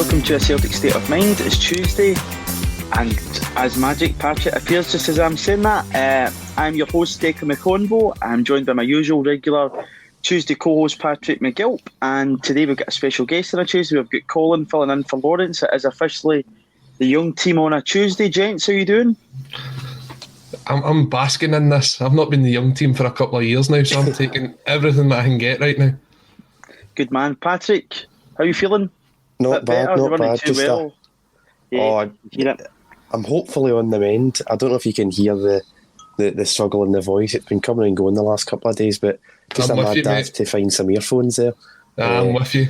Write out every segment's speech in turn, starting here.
welcome to a Celtic State of Mind. It's Tuesday, and as magic, Patrick appears just as I'm saying that. I'm your host, Declan McConville. I'm joined by my usual regular Tuesday co-host, Patrick McGilp, and today we've got a special guest on a Tuesday. We've got Colin filling in for Lawrence. It is officially the young team on a Tuesday. Gents, how you doing? I'm basking in this. I've not been the young team for a couple of years now, so I'm taking everything that I can get right now. Good man. Patrick, how are you feeling? Not bad, not bad. Too well. I'm hopefully on the mend. I don't know if you can hear the struggle in the voice. It's been coming and going the last couple of days, but just a mad dash to find some earphones there. I'm with you.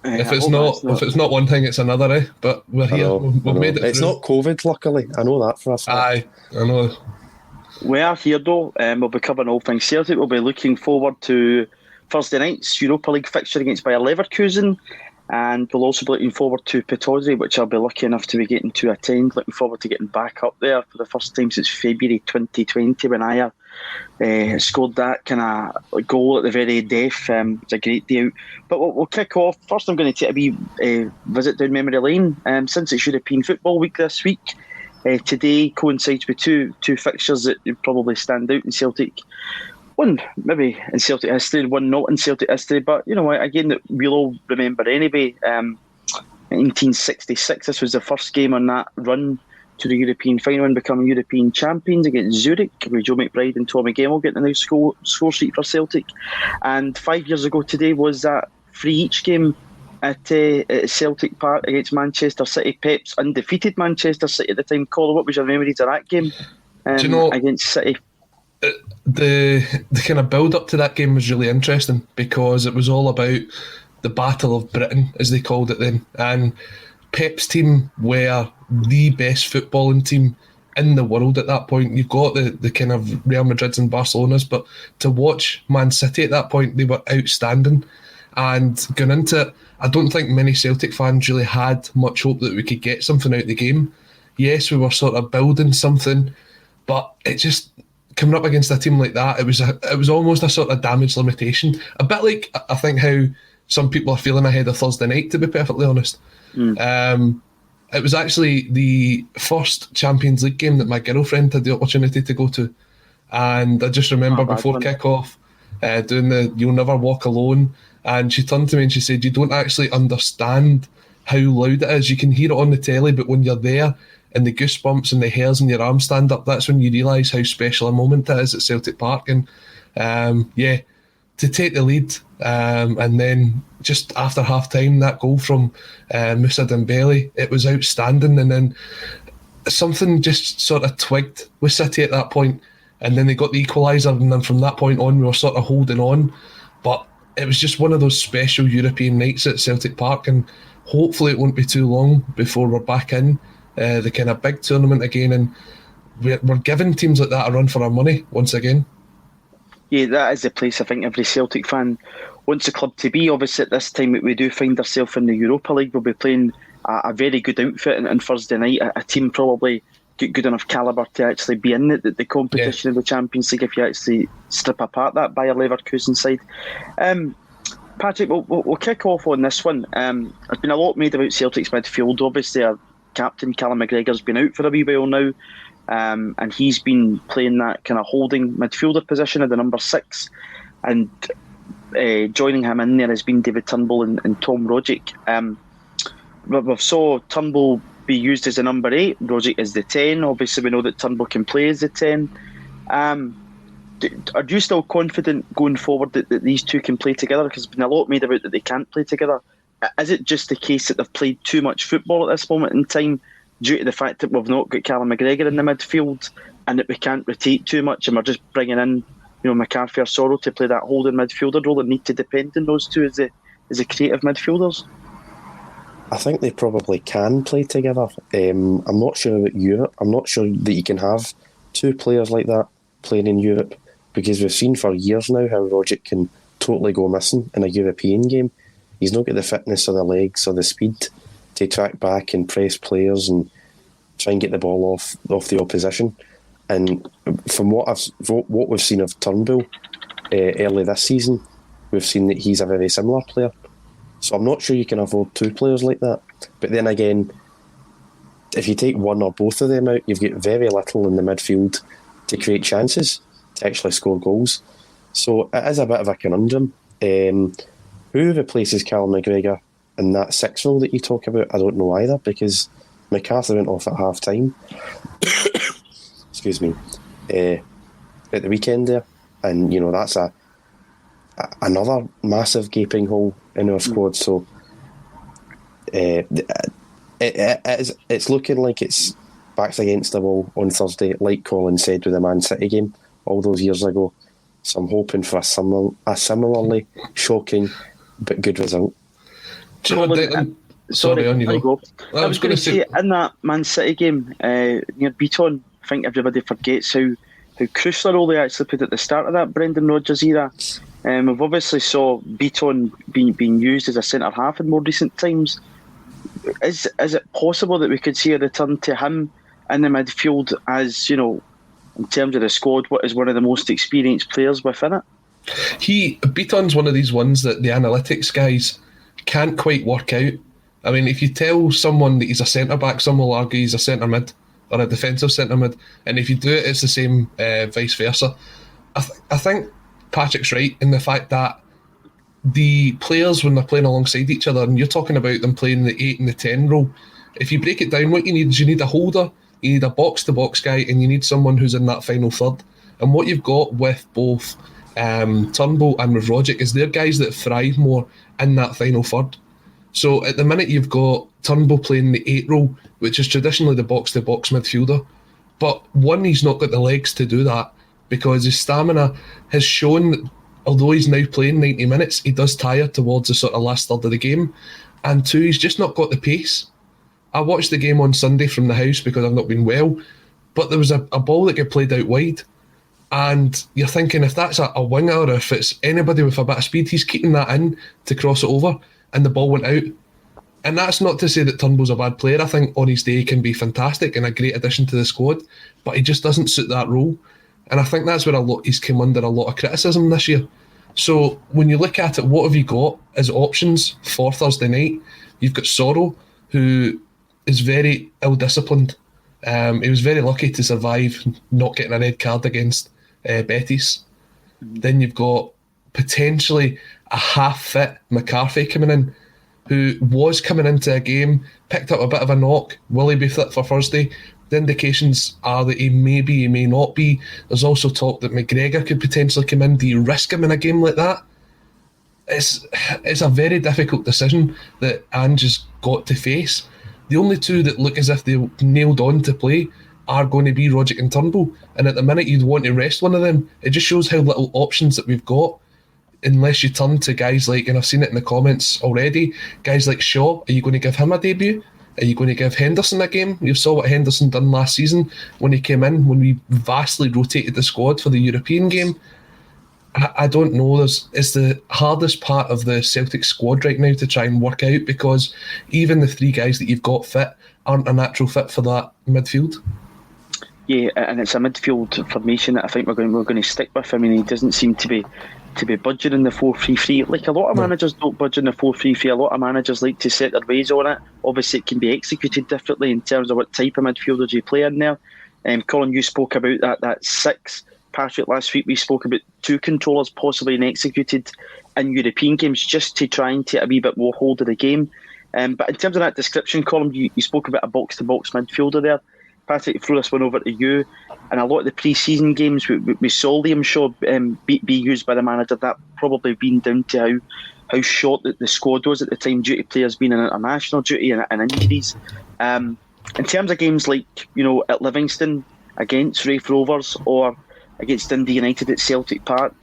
If it's not one thing, it's another, eh? But we're here. We've made it through. It's not COVID, luckily. I know that for a fact. Aye, I know. We are here though. We'll be covering all things Celtic. We'll be looking forward to Thursday night's Europa League fixture against Bayer Leverkusen, and we'll also be looking forward to Pittodrie, which I'll be lucky enough to be getting to attend. Looking forward to getting back up there for the first time since February 2020 when I scored that kind of goal at the very death. It's a great day out. But we'll kick off. First, I'm going to take a wee visit down memory lane. Since it's European Football Week this week, today coincides with two fixtures that probably stand out in Celtic. One maybe in Celtic history, one not in Celtic history, but you know what, again, that we'll all remember anyway. 1966, this was the first game on that run to the European final and becoming European champions against Zurich, with Joe McBride and Tommy Gemmell getting the new score sheet for Celtic. And 5 years ago today was that free each game at Celtic Park against Manchester City. Pep's undefeated Manchester City at the time. Colin, what was your memories of that game against City? The kind of build up to that game was really interesting because it was all about the Battle of Britain, as they called it then, and Pep's team were the best footballing team in the world at that point. You've got the kind of Real Madrids and Barcelona's, but to watch Man City at that point, they were outstanding. And going into it, I don't think many Celtic fans really had much hope that we could get something out of the game. Yes, we were sort of building something, but it just, coming up against a team like that, it was almost a sort of damage limitation. A bit like, I think, how some people are feeling ahead of Thursday night, to be perfectly honest. It was actually the first Champions League game that my girlfriend had the opportunity to go to. And I just remember before kick-off doing the You'll Never Walk Alone, and she turned to me and she said, you don't actually understand how loud it is. You can hear it on the telly, but when you're there, and the goosebumps and the hairs in your arms stand up, that's when you realise how special a moment it is at Celtic Park. And to take the lead, and then just after half time, that goal from Moussa Dembele, it was outstanding. And then something just sort of twigged with City at that point, and then they got the equaliser, and then from that point on we were sort of holding on. But it was just one of those special European nights at Celtic Park, and hopefully it won't be too long before we're back in the kind of big tournament again, and we're giving teams like that a run for our money once again. Yeah, that is the place I think every Celtic fan wants the club to be. Obviously at this time we do find ourselves in the Europa League. We'll be playing a very good outfit on Thursday night, a team probably good enough calibre to actually be in the competition of the Champions League if you actually strip apart that Bayer Leverkusen side. Patrick, we'll kick off on this one. There's been a lot made about Celtic's midfield. Obviously our captain Callum McGregor's been out for a wee while now, and he's been playing that kind of holding midfielder position at the number 6, and joining him in there has been David Turnbull and Tom Rogic. We've saw Turnbull be used as the number 8, Rogic is the 10. Obviously we know that Turnbull can play as the 10. Are you still confident going forward that these two can play together? Because there's been a lot made about that they can't play together. Is it just the case that they've played too much football at this moment in time due to the fact that we've not got Callum McGregor in the midfield, and that we can't rotate too much, and we're just bringing in McCarthy or Sorrow to play that holding midfielder role and need to depend on those two as the creative midfielders? I think they probably can play together. I'm not sure about Europe. I'm not sure that you can have two players like that playing in Europe, because we've seen for years now how Rogic can totally go missing in a European game. He's not got the fitness or the legs or the speed to track back and press players and try and get the ball off the opposition. And from what we've seen of Turnbull early this season, we've seen that he's a very similar player. So I'm not sure you can afford two players like that. But then again, if you take one or both of them out, you've got very little in the midfield to create chances, to actually score goals. So it is a bit of a conundrum. Who replaces Callum McGregor in that sixth role that you talk about? I don't know either, because McCarthy went off at half time. Excuse me. At the weekend there. And, that's another massive gaping hole in our squad. So it's looking like it's backs against the wall on Thursday, like Colin said with the Man City game all those years ago. So I'm hoping for a similarly shocking but good result. Sorry, on you go. I was going to say, in that Man City game, near Beaton, I think everybody forgets how crucial a role they actually played at the start of that Brendan Rodgers era. We've obviously saw Beaton being used as a centre half in more recent times. Is it possible that we could see a return to him in the midfield as, in terms of the squad, what is one of the most experienced players within it? Beaton's one of these ones that the analytics guys can't quite work out. I mean, if you tell someone that he's a centre-back, some will argue he's a centre-mid or a defensive centre-mid, and if you do it, it's the same vice versa. I think Patrick's right in the fact that the players, when they're playing alongside each other, and you're talking about them playing the 8 and the 10 role, if you break it down, what you need is you need a holder, you need a box-to-box guy, and you need someone who's in that final third. And what you've got with both Turnbull and with Rogic is they're guys that thrive more in that final third. So at the minute you've got Turnbull playing the 8 role, which is traditionally the box-to-box midfielder. But one, he's not got the legs to do that because his stamina has shown that although he's now playing 90 minutes, he does tire towards the sort of last third of the game. And two, he's just not got the pace. I watched the game on Sunday from the house because I've not been well, but there was a ball that got played out wide. And you're thinking, if that's a winger or if it's anybody with a bit of speed, he's keeping that in to cross it over, and the ball went out. And that's not to say that Turnbull's a bad player. I think on his day he can be fantastic and a great addition to the squad, but he just doesn't suit that role. And I think that's where he's come under a lot of criticism this year. So when you look at it, what have you got as options for Thursday night? You've got Sorrow, who is very ill-disciplined. He was very lucky to survive not getting a red card against Betis. Then you've got potentially a half-fit McCarthy coming in, who was coming into a game, picked up a bit of a knock. Will he be fit for Thursday? The indications are that he may be, he may not be. There's also talk that McGregor could potentially come in. Do you risk him in a game like that? It's a very difficult decision that Ange has got to face. The only two that look as if they're nailed on to play are going to be Rogic and Turnbull. And at the minute you'd want to rest one of them. It just shows how little options that we've got, unless you turn to guys like, and I've seen it in the comments already, guys like Shaw. Are you going to give him a debut? Are you going to give Henderson a game? You saw what Henderson done last season when he came in, when we vastly rotated the squad for the European game. I don't know. It's the hardest part of the Celtic squad right now to try and work out, because even the 3 guys that you've got fit aren't a natural fit for that midfield. Yeah, and it's a midfield formation that I think we're going to stick with. I mean, he doesn't seem to be budging in the 4-3-3. Like a lot of managers don't budge in the 4-3-3. A lot of managers like to set their ways on it. Obviously, it can be executed differently in terms of what type of midfielders you play in there. Colin, you spoke about that 6. Patrick, last week we spoke about 2 controllers possibly being executed in European games just to try and take a wee bit more hold of the game. But in terms of that description, Colin, you spoke about a box-to-box midfielder there. Patrick, threw this one over to you. And a lot of the pre-season games, we saw Liam Shaw be used by the manager. That probably been down to how short the squad was at the time due to players being in international duty and injuries. In terms of games like, at Livingston against Raith Rovers or against Dundee United at Celtic Park,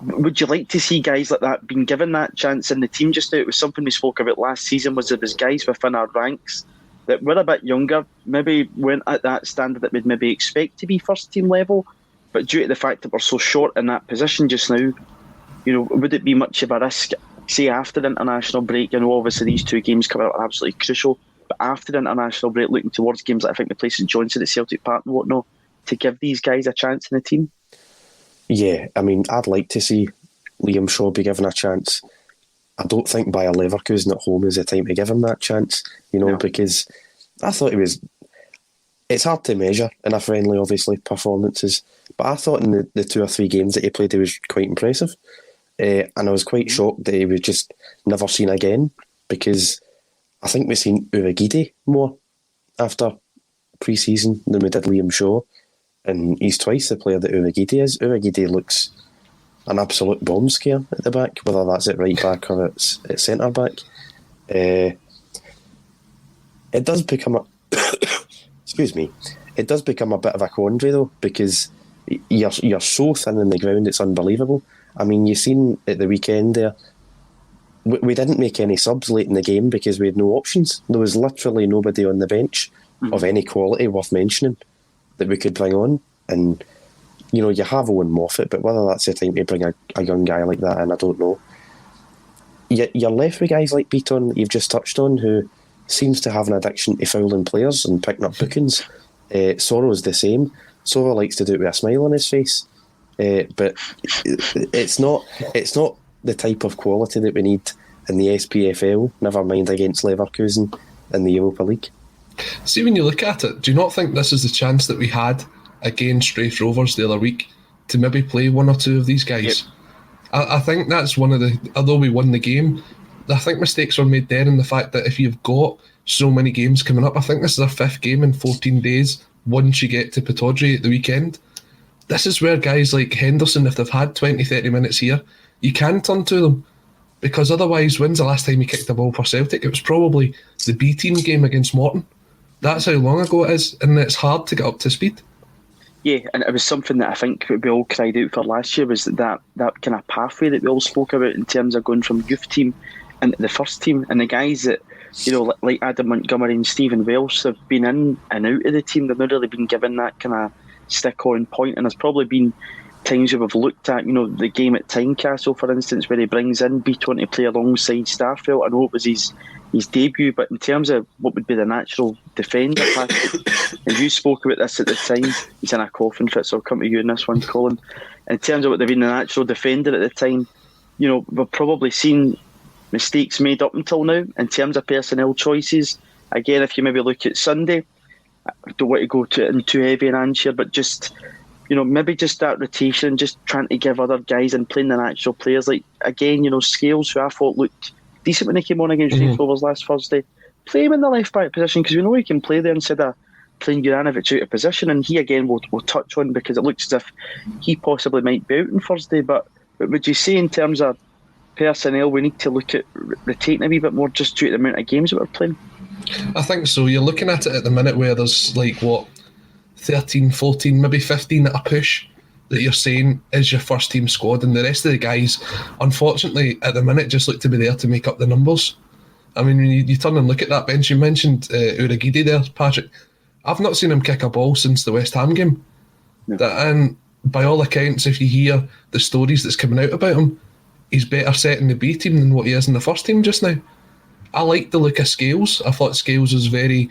would you like to see guys like that being given that chance in the team just now? It was something we spoke about last season, was there was guys within our ranks that were a bit younger, maybe weren't at that standard that we'd maybe expect to be first team level, but due to the fact that we're so short in that position just now, would it be much of a risk, say after the international break? Obviously these 2 games coming up are absolutely crucial, but after the international break, looking towards games like I think the place at Johnson at Celtic Park and whatnot, to give these guys a chance in the team? Yeah, I mean, I'd like to see Liam Shaw be given a chance. I don't think Bayer Leverkusen at home is the time to give him that chance, No. because I thought he was... It's hard to measure in a friendly, obviously, performances, but I thought in the 2 or 3 games that he played, he was quite impressive. And I was quite shocked that he was just never seen again, because I think we've seen Uragide more after pre-season than we did Liam Shaw, and he's twice the player that Uragide is. Uragide looks an absolute bomb scare at the back, whether that's at right back or it's at centre back. It does become a excuse me. It does become a bit of a quandary though, because you're so thin in the ground, it's unbelievable. I mean, you've seen at the weekend there, we didn't make any subs late in the game because we had no options. There was literally nobody on the bench of any quality worth mentioning that we could bring on. And, you have Owen Moffat, but whether that's the time to bring a young guy like that in, I don't know. You're left with guys like Beaton that you've just touched on, who seems to have an addiction to fouling players and picking up bookings. Sorrow's the same. Sorrow likes to do it with a smile on his face. But it's not the type of quality that we need in the SPFL, never mind against Leverkusen in the Europa League. See, when you look at it, do you not think this is the chance that we had against Raith Rovers the other week to maybe play 1 or 2 of these guys? Yep. I think that's one of the... Although we won the game, I think mistakes were made there in the fact that if you've got so many games coming up, I think this is our 5th game in 14 days once you get to Pittodrie at the weekend. This is where guys like Henderson, if they've had 20-30 minutes here, you can turn to them, because otherwise, when's the last time he kicked the ball for Celtic? It was probably the B-team game against Morton. That's how long ago it is, and it's hard to get up to speed. Yeah, and it was something that I think we all cried out for last year, was that kind of pathway that we all spoke about in terms of going from youth team into the first team. And the guys that, like Adam Montgomery and Stephen Welsh, have been in and out of the team. They've not really been given that kind of stick on point, and there's probably been times where we've looked at, the game at Tynecastle, for instance, where he brings in Beaton to play alongside Starfelt. I know it was his debut, but in terms of what would be the natural defender, and you spoke about this at the time, he's in a coughing fit, so I'll come to you in this one, Colin. In terms of what they've been the natural defender at the time, we've probably seen mistakes made up until now in terms of personnel choices. Again, if you maybe look at Sunday, I don't want to go too heavy in Ange here, but just, maybe just that rotation, just trying to give other guys and playing the natural players. Like, again, Scales, who I thought looked decent when he came on against Raith Rovers last Thursday, play him in the left-back position, because we know he can play there instead of playing Juranovic out of position. And he, again, will touch on, because it looks as if he possibly might be out on Thursday. But would you say in terms of personnel, we need to look at rotating a wee bit more just due to the amount of games that we're playing? I think so. You're looking at it at the minute where there's 13, 14, maybe 15 at a push that you're saying is your first team squad, and the rest of the guys, unfortunately, at the minute just look to be there to make up the numbers. I mean, when you turn and look at that bench, you mentioned Uragide there, Patrick. I've not seen him kick a ball since the West Ham game. No. And by all accounts, if you hear the stories that's coming out about him, he's better set in the B team than what he is in the first team just now. I like the look of Scales. I thought Scales was very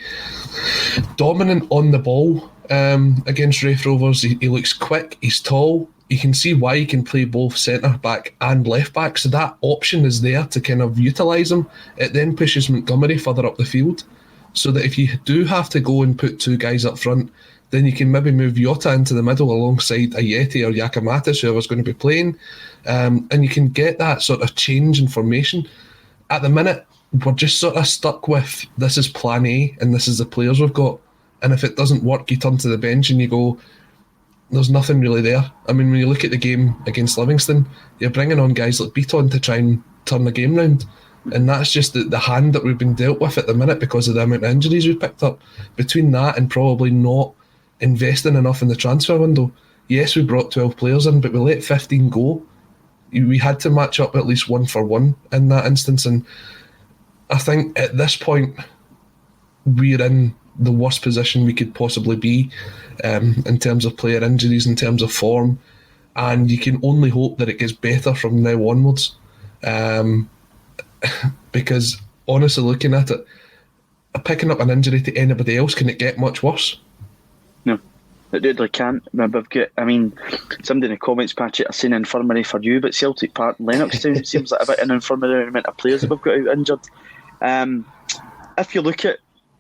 dominant on the ball against Raith Rovers. He looks quick, he's tall. You can see why he can play both centre back and left back, so that option is there to kind of utilise him. It then pushes Montgomery further up the field, so that if you do have to go and put 2 guys up front, then you can maybe move Jota into the middle alongside Ayeti or Giakoumakis, whoever's going to be playing, and you can get that sort of change in formation. At the minute, we're just sort of stuck with, this is plan A and this is the players we've got, and if it doesn't work, you turn to the bench and you go, there's nothing really there. I mean, when you look at the game against Livingston, you're bringing on guys like Beaton to try and turn the game round, and that's just the hand that we've been dealt with at the minute because of the amount of injuries we've picked up. Between that and probably not investing enough in the transfer window, yes, we brought 12 players in, but we let 15 go. We had to match up at least 1 for 1 in that instance, and I think at this point we're in the worst position we could possibly be in terms of player injuries, in terms of form, and you can only hope that it gets better from now onwards, because honestly, looking at it, picking up an injury to anybody else, can it get much worse? No. they can't. We've got, somebody in the comments, Patrick, are saying infirmary for you, but Celtic Park, Lennoxtown seems like a bit of an infirmary amount of players that we've got out injured. If you look at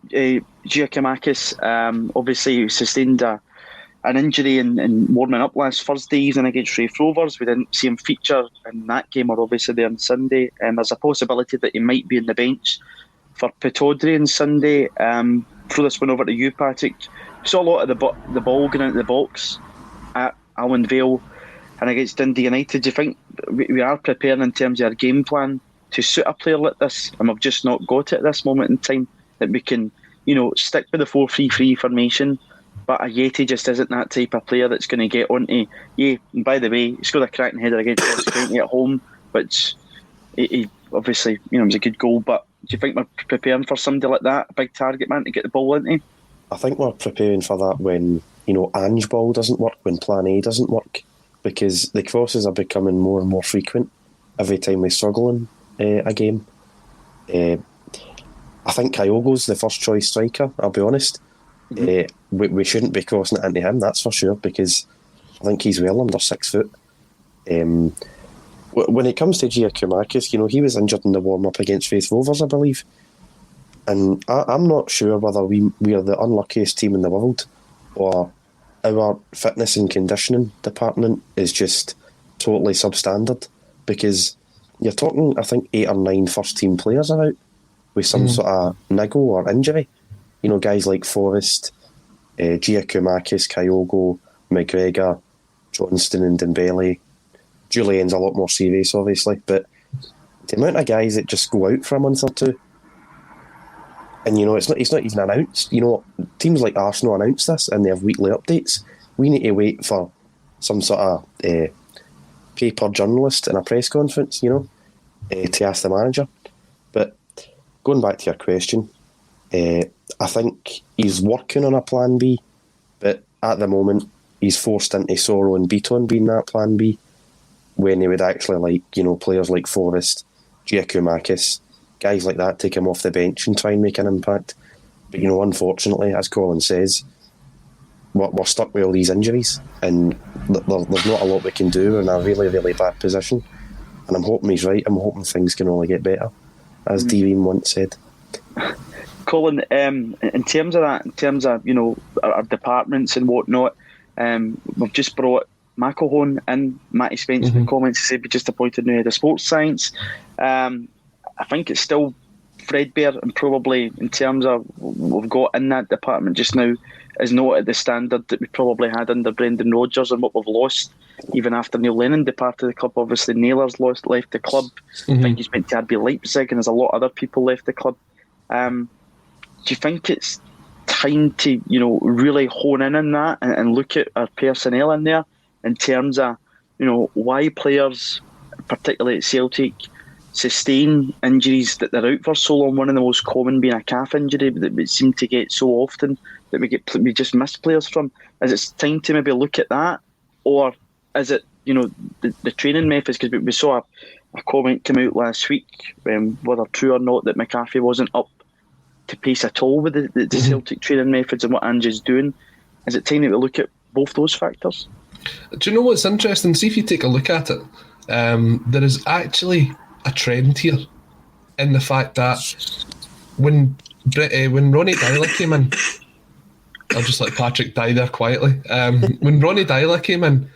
Giacomakis, obviously he sustained an injury in warming up last Thursday evening against Raith Rovers. We didn't see him feature in that game, or obviously there on Sunday. There's a possibility that he might be in the bench for Pataudry on Sunday. Throw this one over to you, Patrick. We saw a lot of the ball going out the box at Allen Vale and against Dundee United. Do you think we are preparing in terms of our game plan to suit a player like this, and we've just not got it at this moment in time, that we can, stick with the 4-3-3 formation, but Ajeti just isn't that type of player that's going to get onto. Yeah, and by the way, he scored a cracking header against Ross County at home, which he obviously, it was a good goal, but do you think we're preparing for somebody like that, a big target man to get the ball into? I think we're preparing for that when, Ange ball doesn't work, when plan A doesn't work, because the crosses are becoming more and more frequent every time we struggle in a game. I think Kyogo's the first choice striker, I'll be honest. We shouldn't be crossing it into him, that's for sure, because I think he's well under 6 foot. When it comes to Giacomakis, he was injured in the warm-up against Raith Rovers, I believe. And I'm not sure whether we are the unluckiest team in the world, or our fitness and conditioning department is just totally substandard, because you're talking, I think, 8 or 9 first-team players are out with some sort of niggle or injury. Guys like Forrest, Giacomakis, Kyogo, McGregor, Johnston and Dembele. Julian's a lot more serious, obviously, but the amount of guys that just go out for a month or two, and it's not even announced. Teams like Arsenal announce this and they have weekly updates. We need to wait for some sort of paper journalist in a press conference, to ask the manager. But going back to your question, I think he's working on a plan B, but at the moment he's forced into Soro and Beaton being that plan B, when he would actually like, players like Forrest, Giacomakis, guys like that, take him off the bench and try and make an impact. But, unfortunately, as Colin says, we're stuck with all these injuries, and there's not a lot we can do. We're in a really, really bad position. And I'm hoping he's right. I'm hoping things can only get better, as D-Ream once said. Colin, in terms of that, our departments and whatnot, we've just brought McElhone in. Matty Spence in the comments said we just appointed new head of sports science. I think it's still threadbare, and probably in terms of what we've got in that department just now is not at the standard that we probably had under Brendan Rodgers, and what we've lost even after Neil Lennon departed the club. Obviously Naylor's left the club. I think he's went to RB Leipzig, and there's a lot of other people left the club. Do you think it's time to really hone in on that and look at our personnel in there in terms of why players, particularly at Celtic, sustain injuries that they're out for so long? One of the most common being a calf injury that we seem to get so often that we just miss players from. Is it time to maybe look at that, or is it the training methods? Because we saw a comment come out last week, whether true or not, that McCarthy wasn't up to pace at all with the Celtic training methods and what Ange is doing. Is it time to look at both those factors? Do you know what's interesting? See if you take a look at it. There is actually a trend here in the fact that when Ronnie Dyler came in, I'll just let Patrick die there quietly. When Ronnie Dyler came in,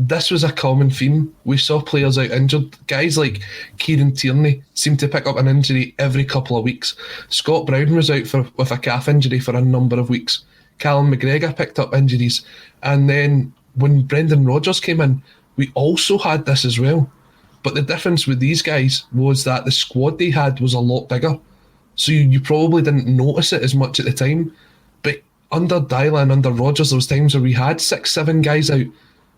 this was a common theme. We saw players out injured. Guys like Kieran Tierney seemed to pick up an injury every couple of weeks. Scott Brown was out with a calf injury for a number of weeks. Callum McGregor picked up injuries. And then when Brendan Rodgers came in, we also had this as well. But the difference with these guys was that the squad they had was a lot bigger. So you probably didn't notice it as much at the time. But under Dylan and under Rodgers, there was times where we had 6-7 guys out,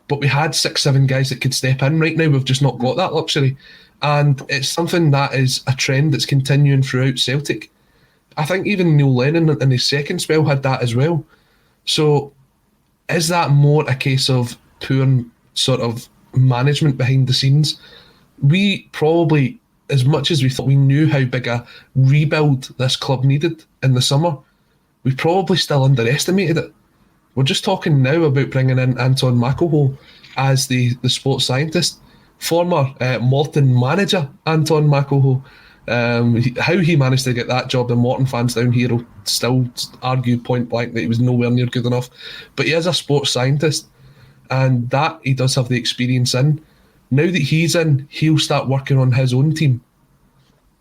but we had 6-7 guys that could step in. Right now, we've just not got that luxury. And it's something that is a trend that's continuing throughout Celtic. I think even Neil Lennon in his second spell had that as well. So is that more a case of poor sort of management behind the scenes? We probably, as much as we thought we knew how big a rebuild this club needed in the summer, we probably still underestimated it. We're just talking now about bringing in Anton McElhole as the sports scientist. Former Morton manager Anton McElhole. How he managed to get that job, the Morton fans down here will still argue point blank that he was nowhere near good enough. But he is a sports scientist, and that he does have the experience in. Now that he's in, he'll start working on his own team.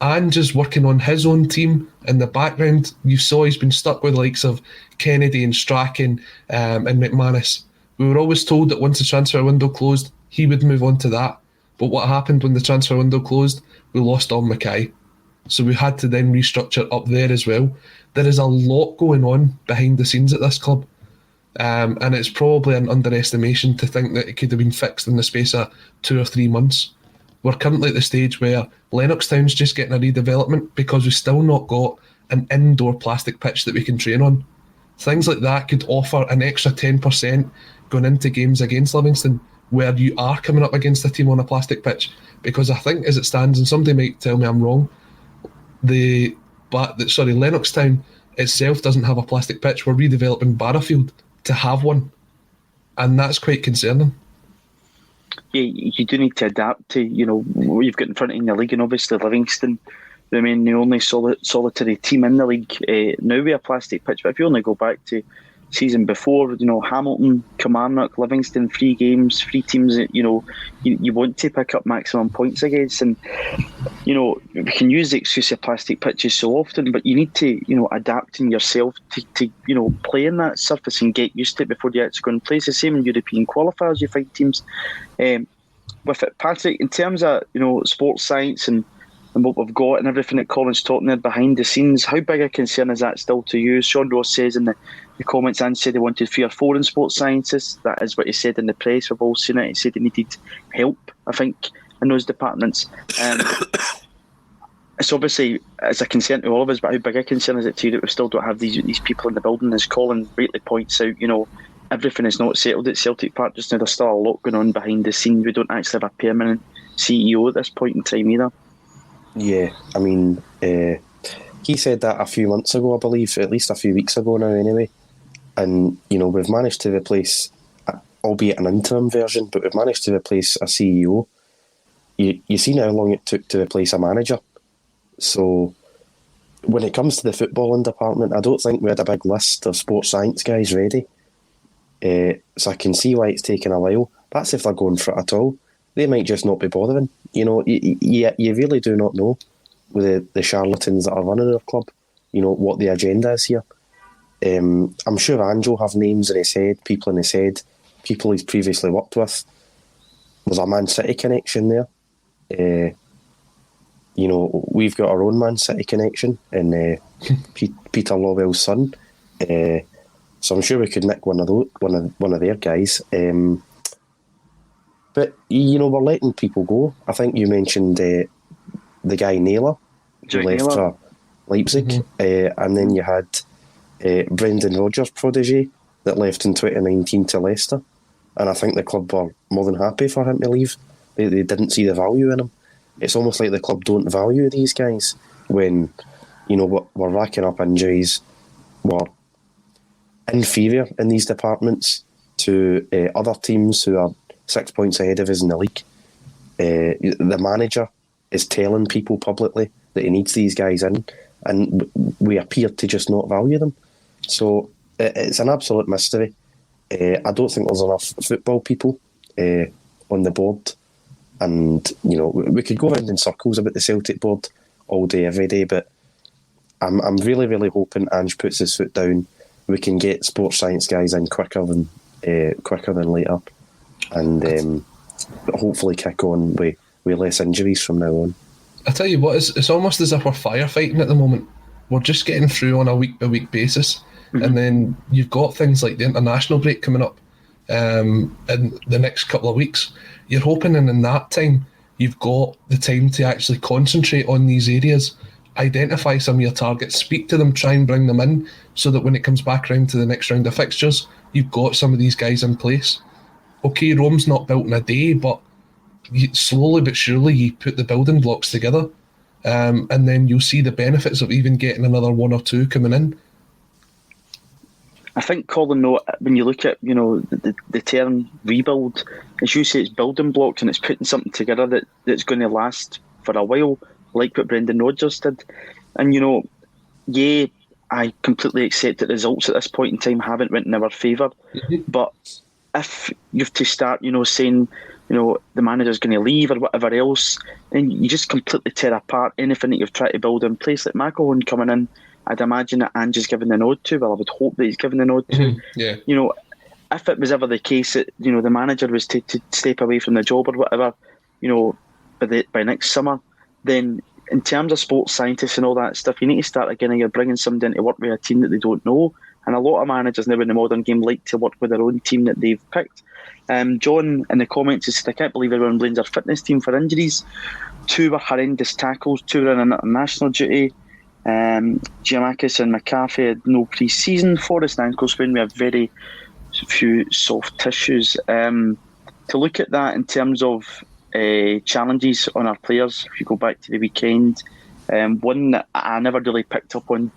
Ange is working on his own team in the background. You saw he's been stuck with the likes of Kennedy and Strachan and McManus. We were always told that once the transfer window closed, he would move on to that. But what happened when the transfer window closed? We lost Don Mackay. So we had to then restructure up there as well. There is a lot going on behind the scenes at this club. And it's probably an underestimation to think that it could have been fixed in the space of 2 or 3 months. We're currently at the stage where Lennoxtown's just getting a redevelopment because we've still not got an indoor plastic pitch that we can train on. Things like that could offer an extra 10% going into games against Livingston where you are coming up against a team on a plastic pitch. Because I think as it stands, and somebody might tell me I'm wrong, Lennoxtown itself doesn't have a plastic pitch. We're redeveloping Barrafield to have one. And that's quite concerning. Yeah, you do need to adapt to, what you've got in front of you in the league, and obviously Livingston remain the only solitary team in the league now with a plastic pitch. But if you only go back to season before, Hamilton, Kilmarnock, Livingston, 3 games, 3 teams that, you want to pick up maximum points against. And, we can use the excuse of plastic pitches so often, but you need to, adapt in yourself to play in that surface and get used to it before you actually go and play. It's the same in European qualifiers. You find teams with it. Patrick, in terms of, sports science and what we've got and everything that Colin's talking there behind the scenes, how big a concern is that still to you? Sean Ross says in the comments, Ange said he wanted 3 or 4 in sports scientists. That is what he said in the press. We've all seen it. He said he needed help, I think, in those departments. It's obviously it's a concern to all of us, but how big a concern is it to you that we still don't have these people in the building? As Colin rightly points out, everything is not settled at Celtic Park just now. There's still a lot going on behind the scenes. We don't actually have a permanent CEO at this point in time either. Yeah, I mean, he said that a few months ago, I believe, at least a few weeks ago now anyway. And, we've managed to replace, albeit an interim version, but we've managed to replace a CEO. You seen how long it took to replace a manager. So when it comes to the footballing department, I don't think we had a big list of sports science guys ready. So I can see why it's taken a while. That's if they're going for it at all. They might just not be bothering. You really do not know with the charlatans that are running their club, what the agenda is here. I'm sure Ange will have names in his head, people in his head, people he's previously worked with. There's a Man City connection there. We've got our own Man City connection in Peter Lawwell's son. So I'm sure we could nick one of their guys. But, we're letting people go. I think you mentioned the guy Naylor, who left for Leipzig. Mm-hmm. And then you had Brendan Rodgers' protege that left in 2019 to Leicester. And I think the club were more than happy for him to leave. They didn't see the value in him. It's almost like the club don't value these guys when, we're racking up injuries. We're inferior in these departments to other teams who are 6 points ahead of us in the league. The manager is telling people publicly that he needs these guys in, and we appear to just not value them. So it's an absolute mystery. I don't think there's enough football people on the board, and we could go around in circles about the Celtic board all day, every day. But I'm really, really hoping Ange puts his foot down. We can get sports science guys in quicker than later, and hopefully kick on with less injuries from now on. I tell you what, it's almost as if we're firefighting at the moment. We're just getting through on a week-by-week basis. Mm-hmm. And then you've got things like the international break coming up in the next couple of weeks. You're hoping, and in that time, you've got the time to actually concentrate on these areas, identify some of your targets, speak to them, try and bring them in, so that when it comes back around to the next round of fixtures, you've got some of these guys in place. Okay, Rome's not built in a day, but slowly but surely you put the building blocks together, and then you'll see the benefits of even getting another 1 or 2 coming in. I think, Colin, though, when you look at the term rebuild, as you say, it's building blocks and it's putting something together that's going to last for a while, like what Brendan Rodgers did. And yeah, I completely accept that the results at this point in time haven't went in our favour. But if you have to start, saying, the manager's going to leave or whatever else, then you just completely tear apart anything that you've tried to build in place. Like McElhone coming in, I'd imagine that Ange is giving the nod to. Well, I would hope that he's giving the nod to. Yeah. If it was ever the case that the manager was to step away from the job or whatever, by next summer, then in terms of sports scientists and all that stuff, you need to start again. And you're bringing somebody in to work with a team that they don't know, and a lot of managers now in the modern game like to work with their own team that they've picked. John in the comments has said, I can't believe everyone blames our fitness team for injuries. 2 were horrendous tackles, 2 were in international duty. Giamakis and McCarthy had no pre-season. Forrest and Ankle-Spoon, we have very few soft tissues. To look at that in terms of challenges on our players, if you go back to the weekend, one that I never really picked up on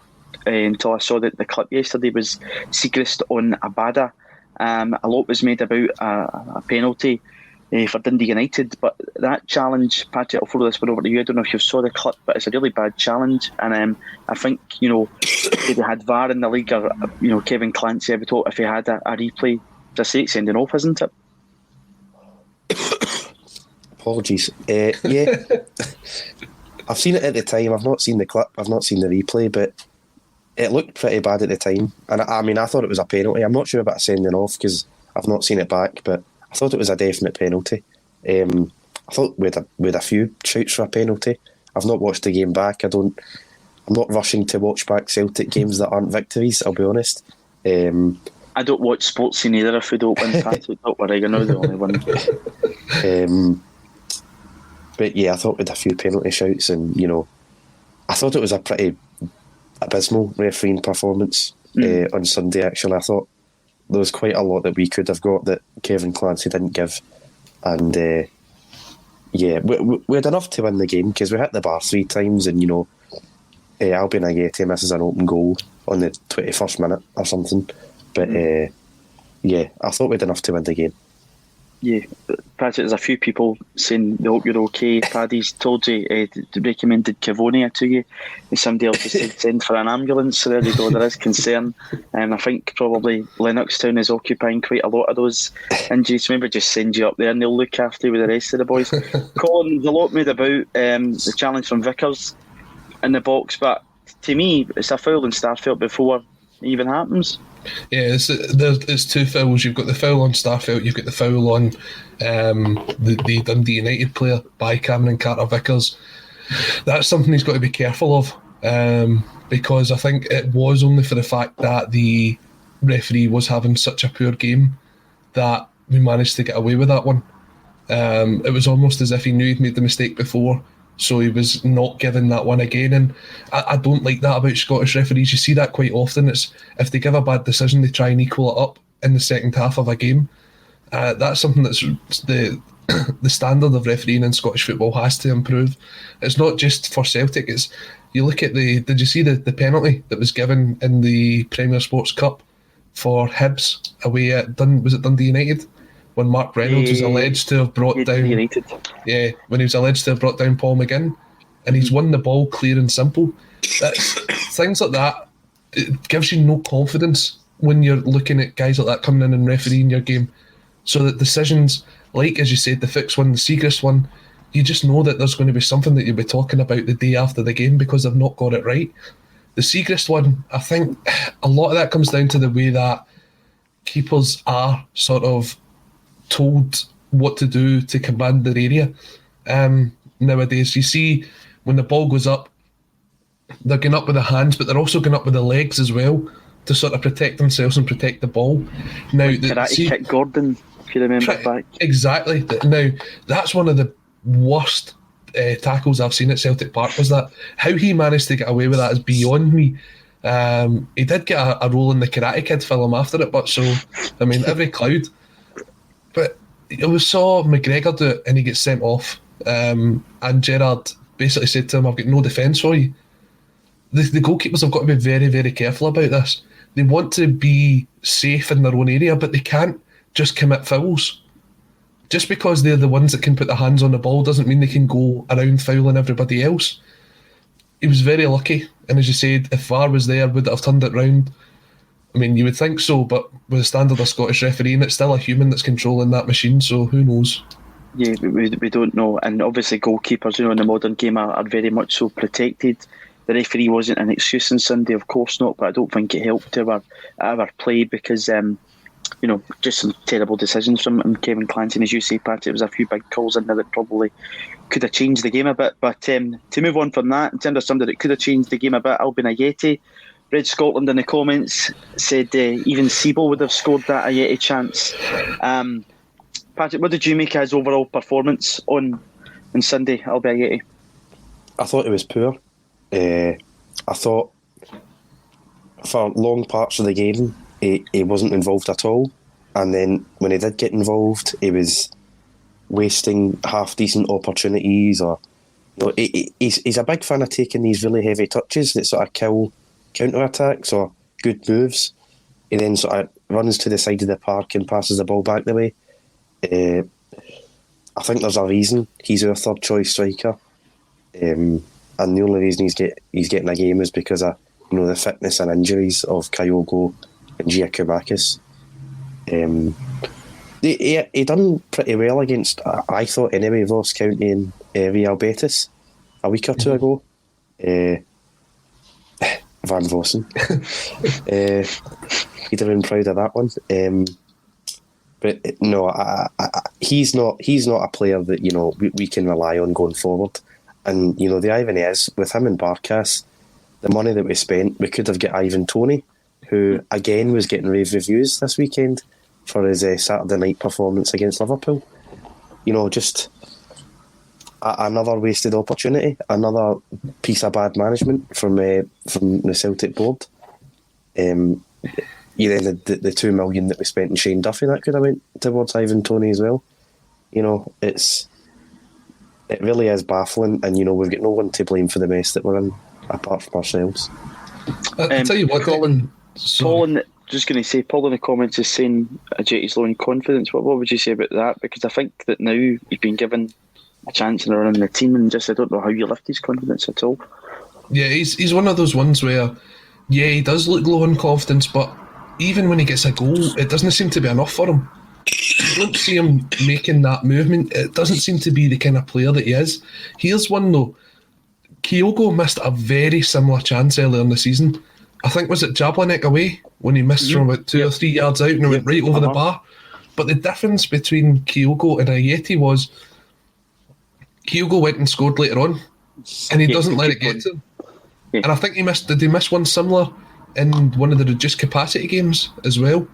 until I saw the clip yesterday was Segrist on Abada. A lot was made about a penalty for Dundee United, but that challenge, Patrick, I'll throw this one over to you. I don't know if you saw the clip, but it's a really bad challenge, and I think if they had VAR in the league, or Kevin Clancy, I would hope if he had a replay, to say it's sending off, isn't it? Apologies. Yeah, I've seen it at the time. I've not seen the clip. I've not seen the replay, but it looked pretty bad at the time. And I thought it was a penalty. I'm not sure about sending off because I've not seen it back, but I thought it was a definite penalty. I thought we had a few shouts for a penalty. I've not watched the game back. I'm not rushing to watch back Celtic games that aren't victories, I'll be honest. I don't watch sports scene either if we don't win, Patrick. Don't worry, you're not the only one. But yeah, I thought we had a few penalty shouts, and I thought it was a pretty abysmal refereeing performance on Sunday. Actually, I thought there was quite a lot that we could have got that Kevin Clancy didn't give, and yeah, we had enough to win the game because we hit the bar 3 times, and Albion Ageti misses an open goal on the 21st minute or something. But yeah, I thought we had enough to win the game. Yeah, Patrick, there's a few people saying they hope you're okay. Paddy's told you to recommended Cavonia to you. And somebody else has said send for an ambulance, so there you go, there is concern. I think probably Lennoxtown is occupying quite a lot of those injuries. Maybe just send you up there and they'll look after you with the rest of the boys. Colin, there's a lot made about the challenge from Vickers in the box, but to me, it's a foul in Starfelt before it even happens. Yeah, there's 2 fouls. You've got the foul on Starfelt, you've got the foul on the Dundee United player by Cameron Carter-Vickers. That's something he's got to be careful of, because I think it was only for the fact that the referee was having such a poor game that we managed to get away with that one. It was almost as if he knew he'd made the mistake before, so he was not given that one again. And I don't like that about Scottish referees. You see that quite often. It's if they give a bad decision, they try and equal it up in the second half of a game. That's something that's the standard of refereeing in Scottish football has to improve. It's not just for Celtic. It's you look at did you see the penalty that was given in the Premier Sports Cup for Hibs away at Dundee United? When Mark Reynolds was alleged to have brought down when he was alleged to have brought down Paul McGinn, and he's won the ball clear and simple. Things like that, it gives you no confidence when you're looking at guys like that coming in and refereeing your game. So that decisions like, as you said, the Fix one, the Segrist one, you just know that there's going to be something that you'll be talking about the day after the game because they've not got it right. The Segrist one, I think a lot of that comes down to the way that keepers are sort of told what to do to command their area. Nowadays, you see when the ball goes up, they're going up with the hands, but they're also going up with the legs as well to sort of protect themselves and protect the ball. Now, karate kick Gordon, if you remember back. Exactly. Now, that's one of the worst tackles I've seen at Celtic Park. Was that how he managed to get away with that is beyond me. He did get a role in the Karate Kid film after it, but so I mean every cloud. But we saw McGregor do it and he gets sent off. And Gerrard basically said to him, I've got no defence for you. The goalkeepers have got to be very, very careful about this. they want to be safe in their own area, but they can't just commit fouls. Just because they're the ones that can put their hands on the ball doesn't mean they can go around fouling everybody else. He was very lucky, and as you said, if VAR was there, would it have turned it round? I mean, you would think so, but with the standard of Scottish refereeing, it's still a human that's controlling that machine, so who knows? Yeah, we don't know. And obviously goalkeepers, in the modern game are very much so protected. The referee wasn't an excuse on Sunday, of course not, but I don't think it helped our play because, just some terrible decisions from Kevin Clancy. As you say, Pat, it was a few big calls in there that probably could have changed the game a bit. But to move on from that, in terms of somebody that could have changed the game a bit, Albin Ayeti, Red Scotland in the comments said even Siebel would have scored that Ayeti chance. Patrick, what did you make of his overall performance on Sunday, Albin Ayeti? I thought it was poor. I thought for long parts of the game he wasn't involved at all, and then when he did get involved he was wasting half decent opportunities, or he's a big fan of taking these really heavy touches that sort of kill counter-attacks or good moves. He then sort of runs to the side of the park and passes the ball back the way. I think there's a reason he's our third choice striker, and the only reason he's getting a game is because of the fitness and injuries of Kyogo and Giakoumakis. He done pretty well against, I thought anyway, Ross County and Real Betis a week or two ago. Van Vossen. He'd have been proud of that one. But no, he's not a player that we can rely on going forward. And the irony is, with him and Barkas, the money that we spent, we could have got Ivan Toney, who again was getting rave reviews this weekend for his Saturday night performance against Liverpool. Just another wasted opportunity, another piece of bad management from the Celtic board. Then the 2 million that we spent in Shane Duffy, that could have went towards Ivan Toney as well. It really is baffling, and we've got no one to blame for the mess that we're in apart from ourselves. I'll tell you what, Colin, just going to say, Paul in the comments is saying Ajeti's low in confidence. What would you say about that? Because I think that now he's been given a chance in running the team, and I don't know how you lift his confidence at all. Yeah, he's one of those ones where, he does look low in confidence, but even when he gets a goal, it doesn't seem to be enough for him. You don't see him making that movement. It doesn't seem to be the kind of player that he is. Here's one though. Kyogo missed a very similar chance earlier in the season. I think, was it Jablanek away when he missed from about 2 or 3 yards out and it went right over the bar? But the difference between Kyogo and Ayeti was Kyogo went and scored later on, and he doesn't let it get to him. Yeah. And I think did he miss one similar in one of the reduced capacity games as well?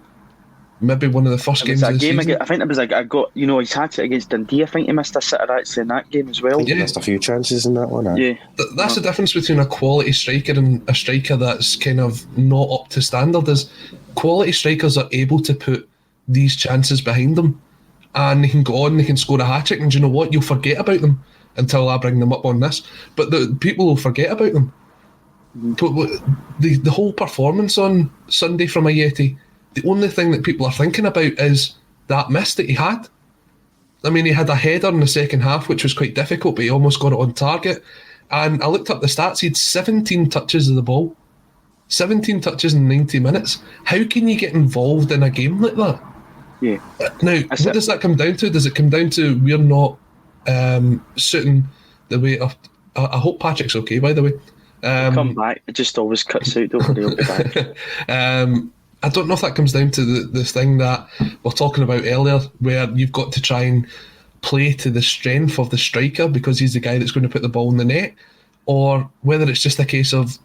Maybe one of the first games of the season. I think it was his hat-trick against Dundee. I think he missed a sitter actually in that game as well. He missed a few chances in that one. Yeah, that's the difference between a quality striker and a striker that's kind of not up to standard. Is quality strikers are able to put these chances behind them, and they can go on, they can score a hat-trick, and you know what? You'll forget about them until I bring them up on this. But the people will forget about them. The whole performance on Sunday from Ayeti, the only thing that people are thinking about is that miss that he had. I mean, he had a header in the second half, which was quite difficult, but he almost got it on target. And I looked up the stats, he had 17 touches of the ball. 17 touches in 90 minutes. How can you get involved in a game like that? Yeah. Now, what does that come down to? Does it come down to we're not suiting the way of... I hope Patrick's okay, by the way. Come back. It just always cuts out. Don't worry, I'll be back. I don't know if that comes down to the thing that we're talking about earlier, where you've got to try and play to the strength of the striker because he's the guy that's going to put the ball in the net, or whether it's just a case of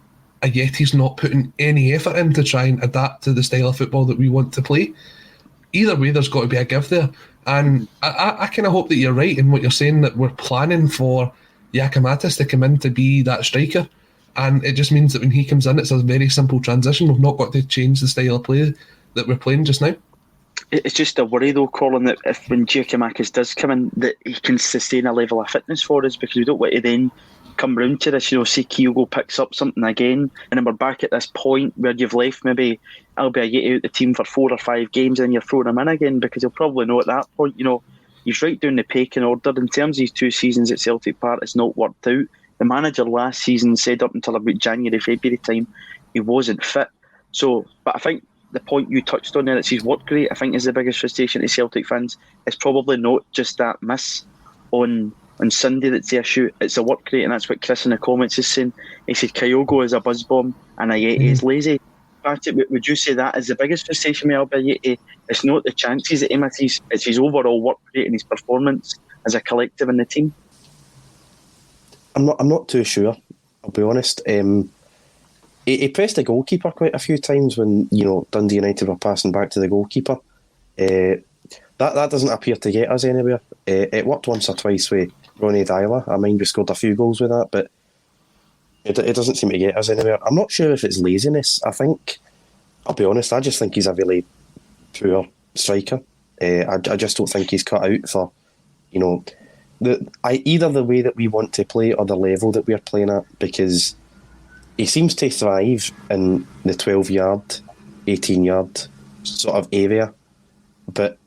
Ayeti's not putting any effort in to try and adapt to the style of football that we want to play. Either way, there's got to be a give there. And I kind of hope that you're right in what you're saying, that we're planning for Giakoumakis to come in to be that striker. And it just means that when he comes in, it's a very simple transition. We've not got to change the style of play that we're playing just now. It's just a worry, though, Colin, that if when Giakoumakis does come in, that he can sustain a level of fitness for us, because we don't want to then come round to this, say Kyogo picks up something again, and then we're back at this point where you've left maybe Albert Ayeti out the team for 4 or 5 games, and you're throwing him in again, because he'll probably know at that point, he's right down the pecking order. In terms of his 2 seasons at Celtic Park, it's not worked out. The manager last season said up until about January, February time, he wasn't fit. So, but I think the point you touched on there, that he's worked great, I think is the biggest frustration to Celtic fans. It's probably not just that miss on Sunday that's the issue. It's the work rate, and that's what Chris in the comments is saying. He said Kyogo is a buzz bomb and Ayeti is lazy. Would you say that is the biggest frustration with Ayeti? It's not the chances that he misses, it's his overall work rate and his performance as a collective in the team? I'm not too sure, I'll be honest. He pressed the goalkeeper quite a few times when Dundee United were passing back to the goalkeeper. That doesn't appear to get us anywhere. It worked once or twice with Ronnie Dyler. I mind we scored a few goals with that, but it doesn't seem to get us anywhere. I'm not sure if it's laziness. I'll be honest, I just think he's a really poor striker. I just don't think he's cut out for, either the way that we want to play or the level that we're playing at, because he seems to thrive in the 12-yard, 18-yard sort of area. But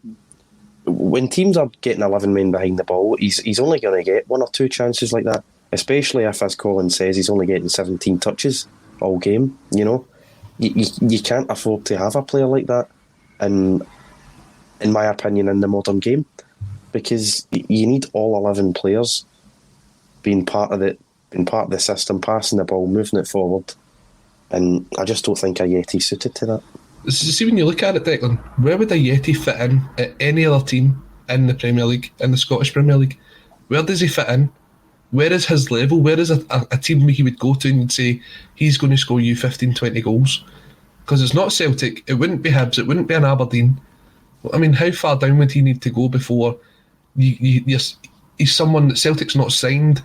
when teams are getting 11 men behind the ball, he's only going to get 1 or 2 chances like that, especially if, as Colin says, he's only getting 17 touches all game. You can't afford to have a player like that, in my opinion, in the modern game, because you need all 11 players being part of the system, passing the ball, moving it forward, and I just don't think Ayeti's suited to that. See, when you look at it, Declan, where would Ayeti fit in at any other team in the Premier League, in the Scottish Premier League? Where does he fit in? Where is his level? Where is a team he would go to and say, he's going to score you 15, 20 goals? Because it's not Celtic, it wouldn't be Hibs, it wouldn't be an Aberdeen. I mean, how far down would he need to go before he's someone that Celtic's not signed?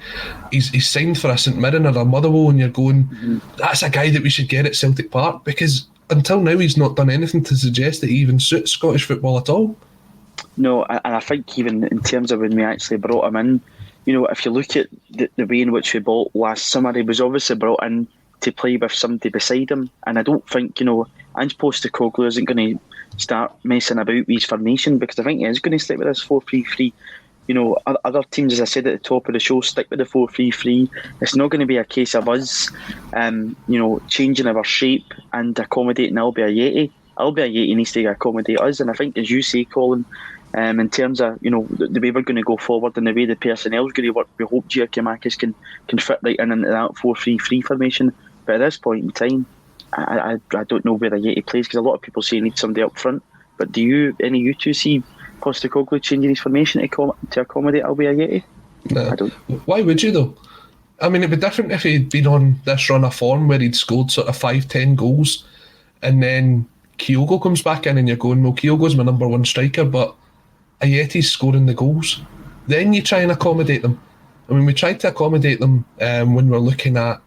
He's signed for a St Mirren or a Motherwell, and you're going, that's a guy that we should get at Celtic Park, because until now he's not done anything to suggest that he even suits Scottish football at all. No, and I think even in terms of when we actually brought him in, if you look at the way in which we bought last summer, he was obviously brought in to play with somebody beside him, and I don't think Ange Postecoglou isn't going to start messing about with his formation, because I think he is going to stick with this 4-3-3. Other teams, as I said at the top of the show, stick with the 4-3-3. It's not going to be a case of us changing our shape and accommodating Albert Ayeti. Albert Ayeti needs to accommodate us, and I think, as you say, Colin, in terms of the way we're going to go forward and the way the personnel is going to work, we hope Giakoumakis can fit right into that 4-3-3 formation. But at this point in time, I don't know where Ayeti plays, because a lot of people say he needs somebody up front. But do any of you two see Postecoglou changing his formation to accommodate Albert Ayeti? No. I don't. Why would you though? I mean, it'd be different if he'd been on this run of form where he'd scored sort of 5-10 goals, and then Kyogo comes back in and you're going, well, Kyogo's my number 1 striker, but Ayeti's scoring the goals. Then you try and accommodate them. I mean, we tried to accommodate them when we're looking at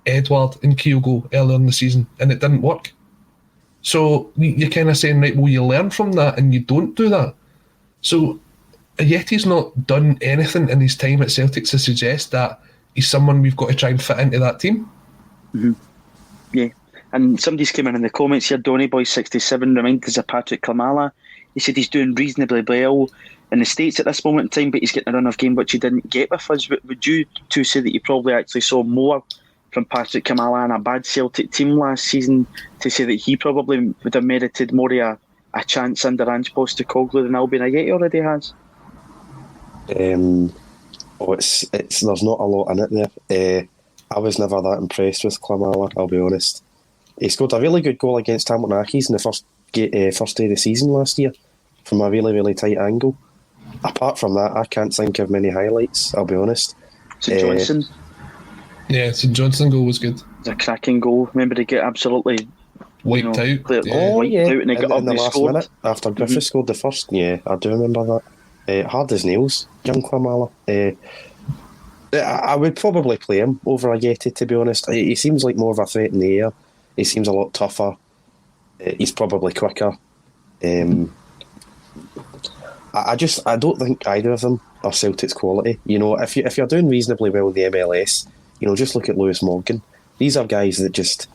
Edward and Kyogo earlier in the season, and it didn't work. So you're kind of saying, right, well, you learn from that and you don't do that. So Ayeti's not done anything in his time at Celtic to suggest that he's someone we've got to try and fit into that team. Mm-hmm. Yeah, and somebody's came in the comments here, Donny Boy 67 reminded us of Patrick Klimala. He said he's doing reasonably well in the States at this moment in time, but he's getting a run of game which he didn't get with us. Would you two say that you probably actually saw more from Patrick Klimala and a bad Celtic team last season to say that he probably would have merited more of a chance under Ange Postecoglou than Albert Ayeti already has? It's there's not a lot in it there. I was never that impressed with Klimala, I'll be honest. He scored a really good goal against Hamilton Accies in the first day of the season last year from a really, really tight angle. Apart from that, I can't think of many highlights, I'll be honest. St Johnson? Yeah, St Johnson goal was good. It was a cracking goal. Remember to get absolutely wiped out. Wiped out, and they got up in the and last scored. minute after Griffiths scored the first. Yeah, I do remember that. Hard as nails, young Klimala. I would probably play him over Ayeti, to be honest. He seems like more of a threat in the air. He seems a lot tougher. He's probably quicker. I don't think either of them are Celtic's quality. If you're doing reasonably well in the MLS, Just look at Lewis Morgan. These are guys that just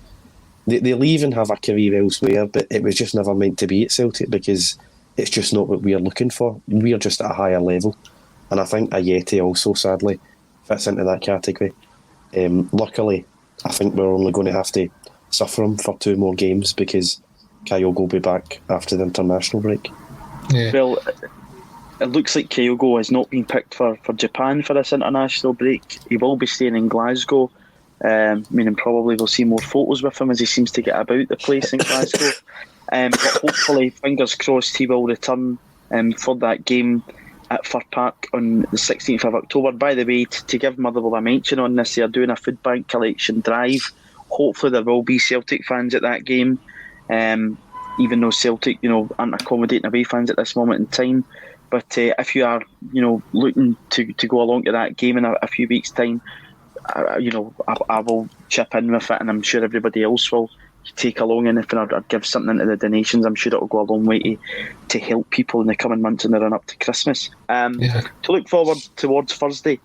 they leave and have a career elsewhere, but it was just never meant to be at Celtic because it's just not what we are looking for. We are just at a higher level, and I think Ajeti also sadly fits into that category. Luckily, I think we're only going to have to suffer him for 2 more games because Kyogo will be back after the international break. Yeah. Well, it looks like Kyogo has not been picked for Japan for this international break. He will be staying in Glasgow, meaning probably we'll see more photos with him as he seems to get about the place in Glasgow. But hopefully, fingers crossed, he will return for that game at Fir Park on the 16th of October. By the way, to give Motherwell a mention on this, they are doing a food bank collection drive. Hopefully there will be Celtic fans at that game, even though Celtic, aren't accommodating away fans at this moment in time. But if you are, looking to go along to that game in a few weeks' time, I will chip in with it, and I'm sure everybody else will take along anything or give something into the donations. I'm sure it'll go a long way to help people in the coming months in the run up to Christmas. To look forward towards Thursday,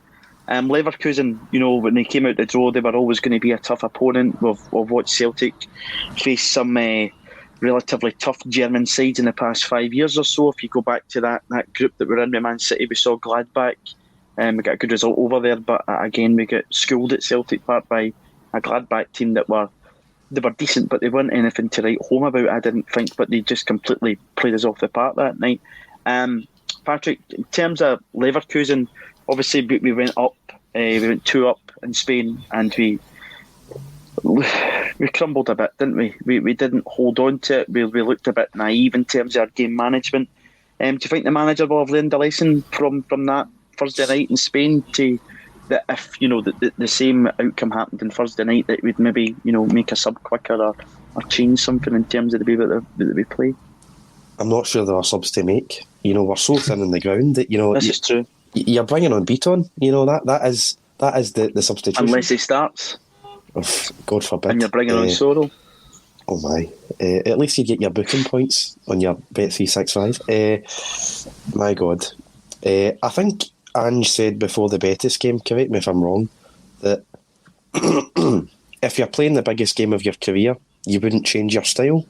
Leverkusen, when they came out the draw, they were always going to be a tough opponent. We've watched Celtic face some relatively tough German sides in the past 5 years or so. If you go back to that group that we're in with Man City, we saw Gladbach. We got a good result over there, but again we got schooled at Celtic Park by a Gladbach team that were decent, but they weren't anything to write home about, I didn't think, but they just completely played us off the park that night. Patrick, in terms of Leverkusen, obviously we went up, we went 2 up in Spain, and we crumbled a bit, didn't we? We didn't hold on to it. We looked a bit naive in terms of our game management. Do you think the manager will have learned a lesson from that Thursday night in Spain, to that if the same outcome happened on Thursday night, that we'd maybe make a sub quicker or change something in terms of the way that we play? I'm not sure there are subs to make. We're so thin on the ground that this is true. You're bringing on Beaton. That is the substitution. Unless he starts. God forbid. And you're bringing on Sorrell. Oh my! At least you get your booking points on your Bet365. My God, I think Ange said before the Betis game, correct me if I'm wrong, that if you're playing the biggest game of your career, you wouldn't change your style.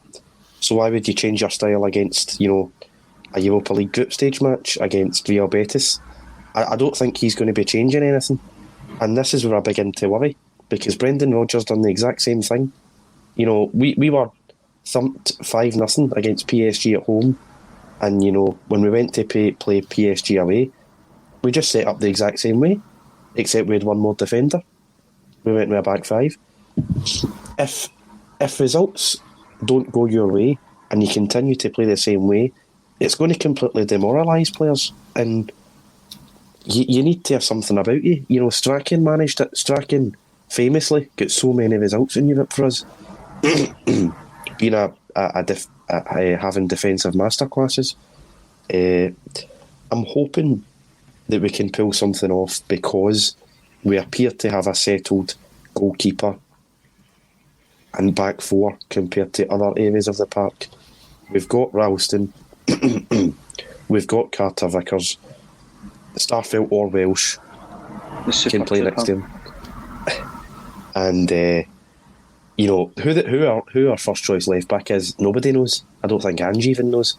So why would you change your style against, a Europa League group stage match against Real Betis? I don't think he's going to be changing anything. And this is where I begin to worry, because Brendan Rodgers done the exact same thing. We were thumped 5-0 against PSG at home, and when we went to play PSG away, we just set up the exact same way, except we had one more defender. We went with a back 5. If results don't go your way and you continue to play the same way, it's going to completely demoralise players, and you need to have something about you. Strachan managed it. Strachan famously got so many results in Europe for us, being having defensive masterclasses. I'm hoping that we can pull something off, because we appear to have a settled goalkeeper and back 4 compared to other areas of the park. We've got Ralston, we've got Carter Vickers, Starfelt or Welsh can play next to him, and who our first choice left back is, nobody knows. I don't think Ange even knows.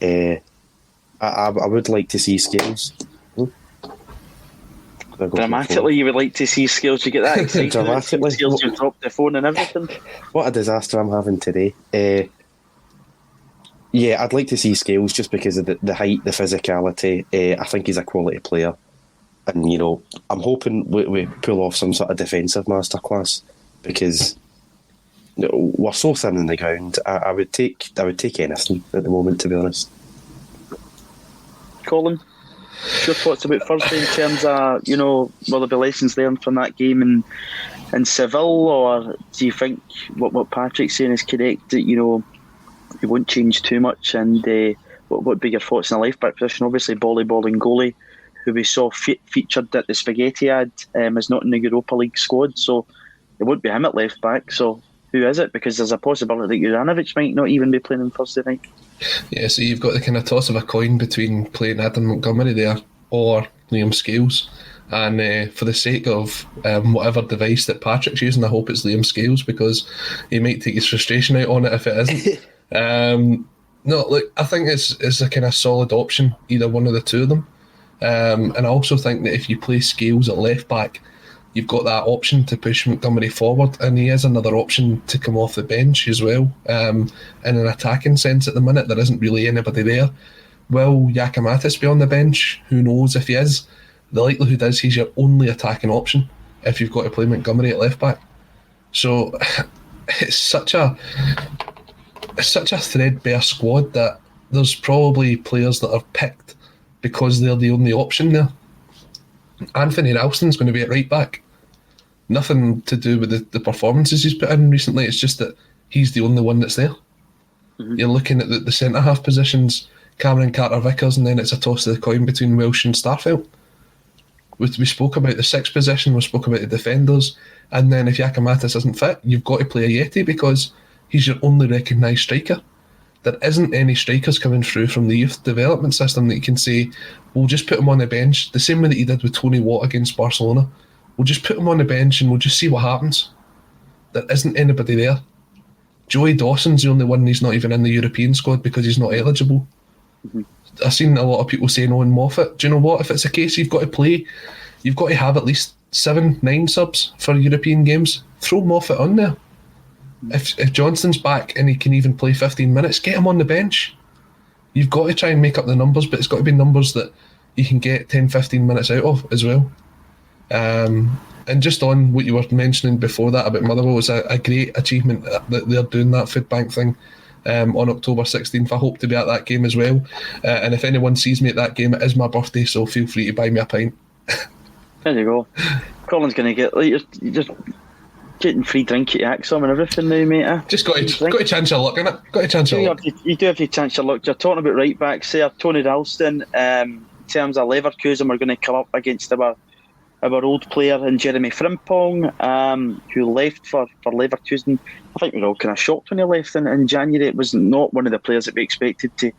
I would like to see Scales. Dramatically, you would like to see Scales. You get that excited. Dramatically, Scales, you drop the phone and everything. What a disaster I'm having today. I'd like to see Scales just because of the height, the physicality. I think he's a quality player, and I'm hoping we pull off some sort of defensive masterclass, because we're so thin on the ground. I would take anything at the moment, to be honest. Colin, your thoughts about Thursday in terms of, will there be lessons learned from that game in Seville, or do you think what Patrick's saying is correct, that it won't change too much? And what would be your thoughts in the left back position? Obviously, Bolly and goalie, who we saw featured at the Spaghetti ad, is not in the Europa League squad, so it won't be him at left back. So who is it? Because there's a possibility that Juranovic might not even be playing on Thursday night. Yeah, so you've got the kind of toss of a coin between playing Adam Montgomery there or Liam Scales. And for the sake of whatever device that Patrick's using, I hope it's Liam Scales, because he might take his frustration out on it if it isn't. No, look, I think it's a kind of solid option, either one of the two of them. And I also think that if you play Scales at left back, you've got that option to push Montgomery forward, and he is another option to come off the bench as well. In an attacking sense, at the minute, there isn't really anybody there. Will Giakoumakis be on the bench? Who knows if he is? The likelihood is he's your only attacking option if you've got to play Montgomery at left back. So it's such a threadbare squad that there's probably players that are picked because they're the only option there. Anthony Ralston's going to be at right back. Nothing to do with the performances he's put in recently. It's just that he's the only one that's there. Mm-hmm. You're looking at the centre-half positions, Cameron Carter-Vickers, and then it's a toss of the coin between Welsh and Starfelt. We spoke about the sixth position, we spoke about the defenders, and then if Giakoumakis isn't fit, you've got to play a Yeti because he's your only recognised striker. There isn't any strikers coming through from the youth development system that you can say, we'll just put him on the bench, the same way that you did with Tony Watt against Barcelona. We'll just put him on the bench and we'll just see what happens. There isn't anybody there. Joey Dawson's the only one he's not even in the European squad because he's not eligible. Mm-hmm. I've seen a lot of people saying, Owen Moffat. Do you know what? If it's a case you've got to play, you've got to have at least 7-9 subs for European games. Throw Moffat on there. If Johnston's back and he can even play 15 minutes, get him on the bench. You've got to try and make up the numbers, but it's got to be numbers that you can get 10-15 minutes out of as well. And just on what you were mentioning before that about Motherwell, it's a great achievement that they're doing that food bank thing on October 16th. I hope to be at that game as well. And if anyone sees me at that game, it is my birthday, so feel free to buy me a pint. There you go. Colin's going to get, like, you're just getting free drink at ACSOM and everything now, mate. Just got to chance your luck, innit? Got to chance your luck. You do have to chance your luck. You're talking about right backs there. Tony Ralston, in terms of Leverkusen, we're going to come up against our old player in Jeremy Frimpong, who left for Leverkusen. I think we were all kind of shocked when he left in January. It was not one of the players that we expected to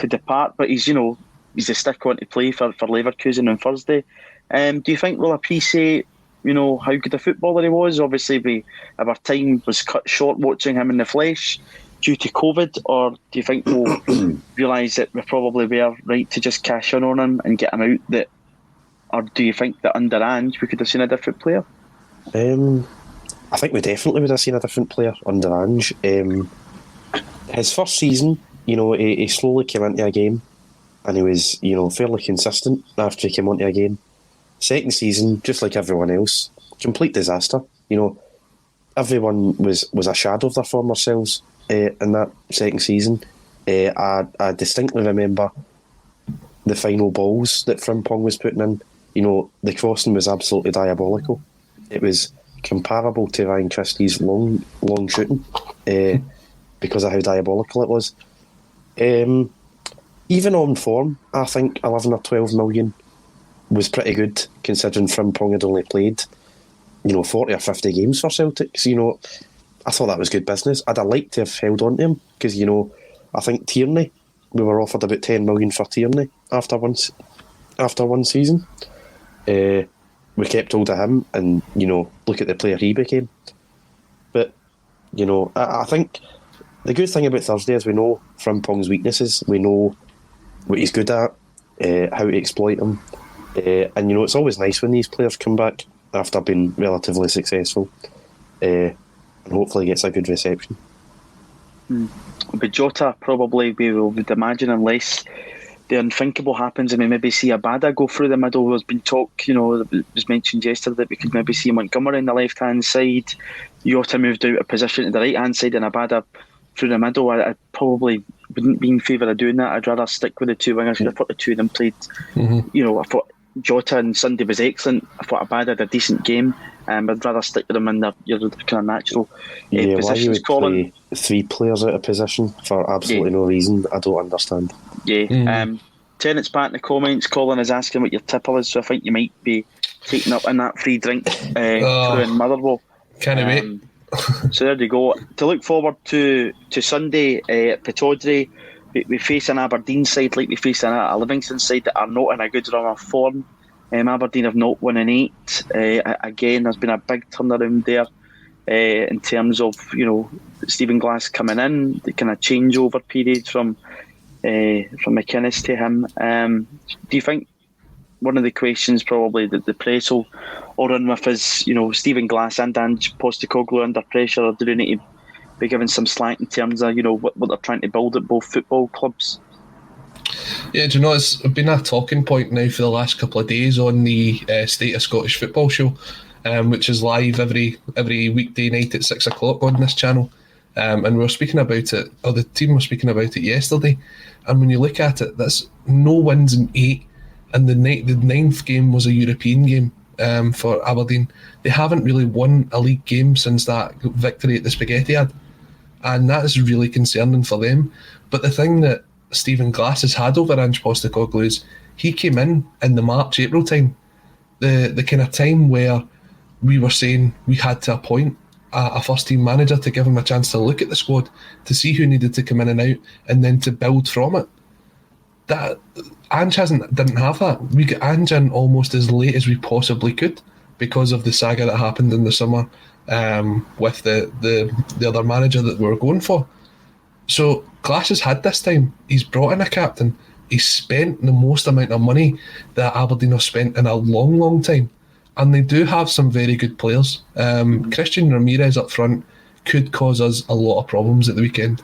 depart, but he's a stick on to play for Leverkusen on Thursday. Do you think we'll appreciate how good a footballer he was? Obviously, our time was cut short watching him in the flesh due to COVID, or do you think we'll realise that we probably were right to just cash in on him and get him out? Or do you think that under Ange we could have seen a different player? I think we definitely would have seen a different player under Ange. His first season, he slowly came into a game and he was, fairly consistent after he came onto a game. Second season, just like everyone else, complete disaster. Everyone was a shadow of their former selves in that second season. I distinctly remember the final balls that Frimpong was putting in. The crossing was absolutely diabolical. It was comparable to Ryan Christie's long shooting because of how diabolical it was. Even on form, I think 11 or 12 million was pretty good, considering Frimpong had only played 40 or 50 games for Celtic. So, I thought that was good business. I'd have liked to have held on to him because I think Tierney, we were offered about 10 million for Tierney after one season. We kept hold of him and look at the player he became. But I think the good thing about Thursday is we know Frimpong's weaknesses, we know what he's good at, how to exploit him, and it's always nice when these players come back after being relatively successful, and hopefully gets a good reception. But Jota probably, we would imagine, unless the unthinkable happens and we maybe see Abada go through the middle. There's been talk, it was mentioned yesterday that we could maybe see Montgomery on the left hand side, Jota moved out of position to the right hand side and Abada through the middle. I probably wouldn't be in favour of doing that. I'd rather stick with the two wingers. I thought the two of them played, I thought Jota on Sunday was excellent. I thought Abada had a decent game. I'd rather stick with them in their kind of natural positions. Why you would Colin, play 3 players out of position for absolutely no reason, I don't understand. Tennant's back in the comments. Colin is asking what your tipple is, so I think you might be taking up in that free drink through in Motherwell. Can't wait. So there you go. To look forward to Sunday at Pittodrie, we face an Aberdeen side like we face a Livingston side that are not in a good run of form. Aberdeen have not won in 8. Again, there's been a big turnaround there in terms of, Stephen Glass coming in, the kind of changeover period from McInnes to him. Do you think one of the questions probably that the press will run with is, Stephen Glass and Ange Postecoglou under pressure, or do they need to be given some slack in terms of, what they're trying to build at both football clubs? Yeah, do you know, it's been a talking point now for the last couple of days on the State of Scottish Football show, which is live every weekday night at 6 o'clock on this channel. And we were speaking about it, or the team were speaking about it yesterday. And when you look at it, that's no wins in 8, and the ninth game was a European game for Aberdeen. They haven't really won a league game since that victory at the Spaghettiad, and that is really concerning for them. But the thing that Stephen Glass has had over Ange Postecoglou is he came in the March-April time, the kind of time where we were saying we had to appoint a first-team manager to give him a chance to look at the squad, to see who needed to come in and out, and then to build from it. That Ange didn't have that. We got Ange in almost as late as we possibly could because of the saga that happened in the summer with the other manager that we were going for. So Glass has had this time. He's brought in a captain. He's spent the most amount of money that Aberdeen have spent in a long, long time. And they do have some very good players. Christian Ramirez up front could cause us a lot of problems at the weekend.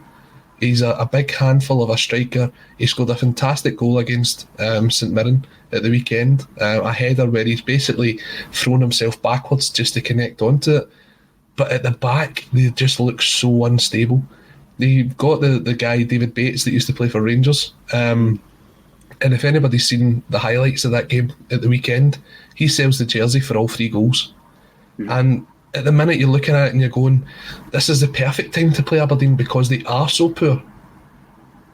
He's a big handful of a striker. He scored a fantastic goal against St Mirren at the weekend. A header where he's basically thrown himself backwards just to connect onto it. But at the back, they just look so unstable. They've got the guy, David Bates, that used to play for Rangers. And if anybody's seen the highlights of that game at the weekend, he sells the jersey for all 3 goals. And at the minute you're looking at it and you're going, this is the perfect time to play Aberdeen because they are so poor.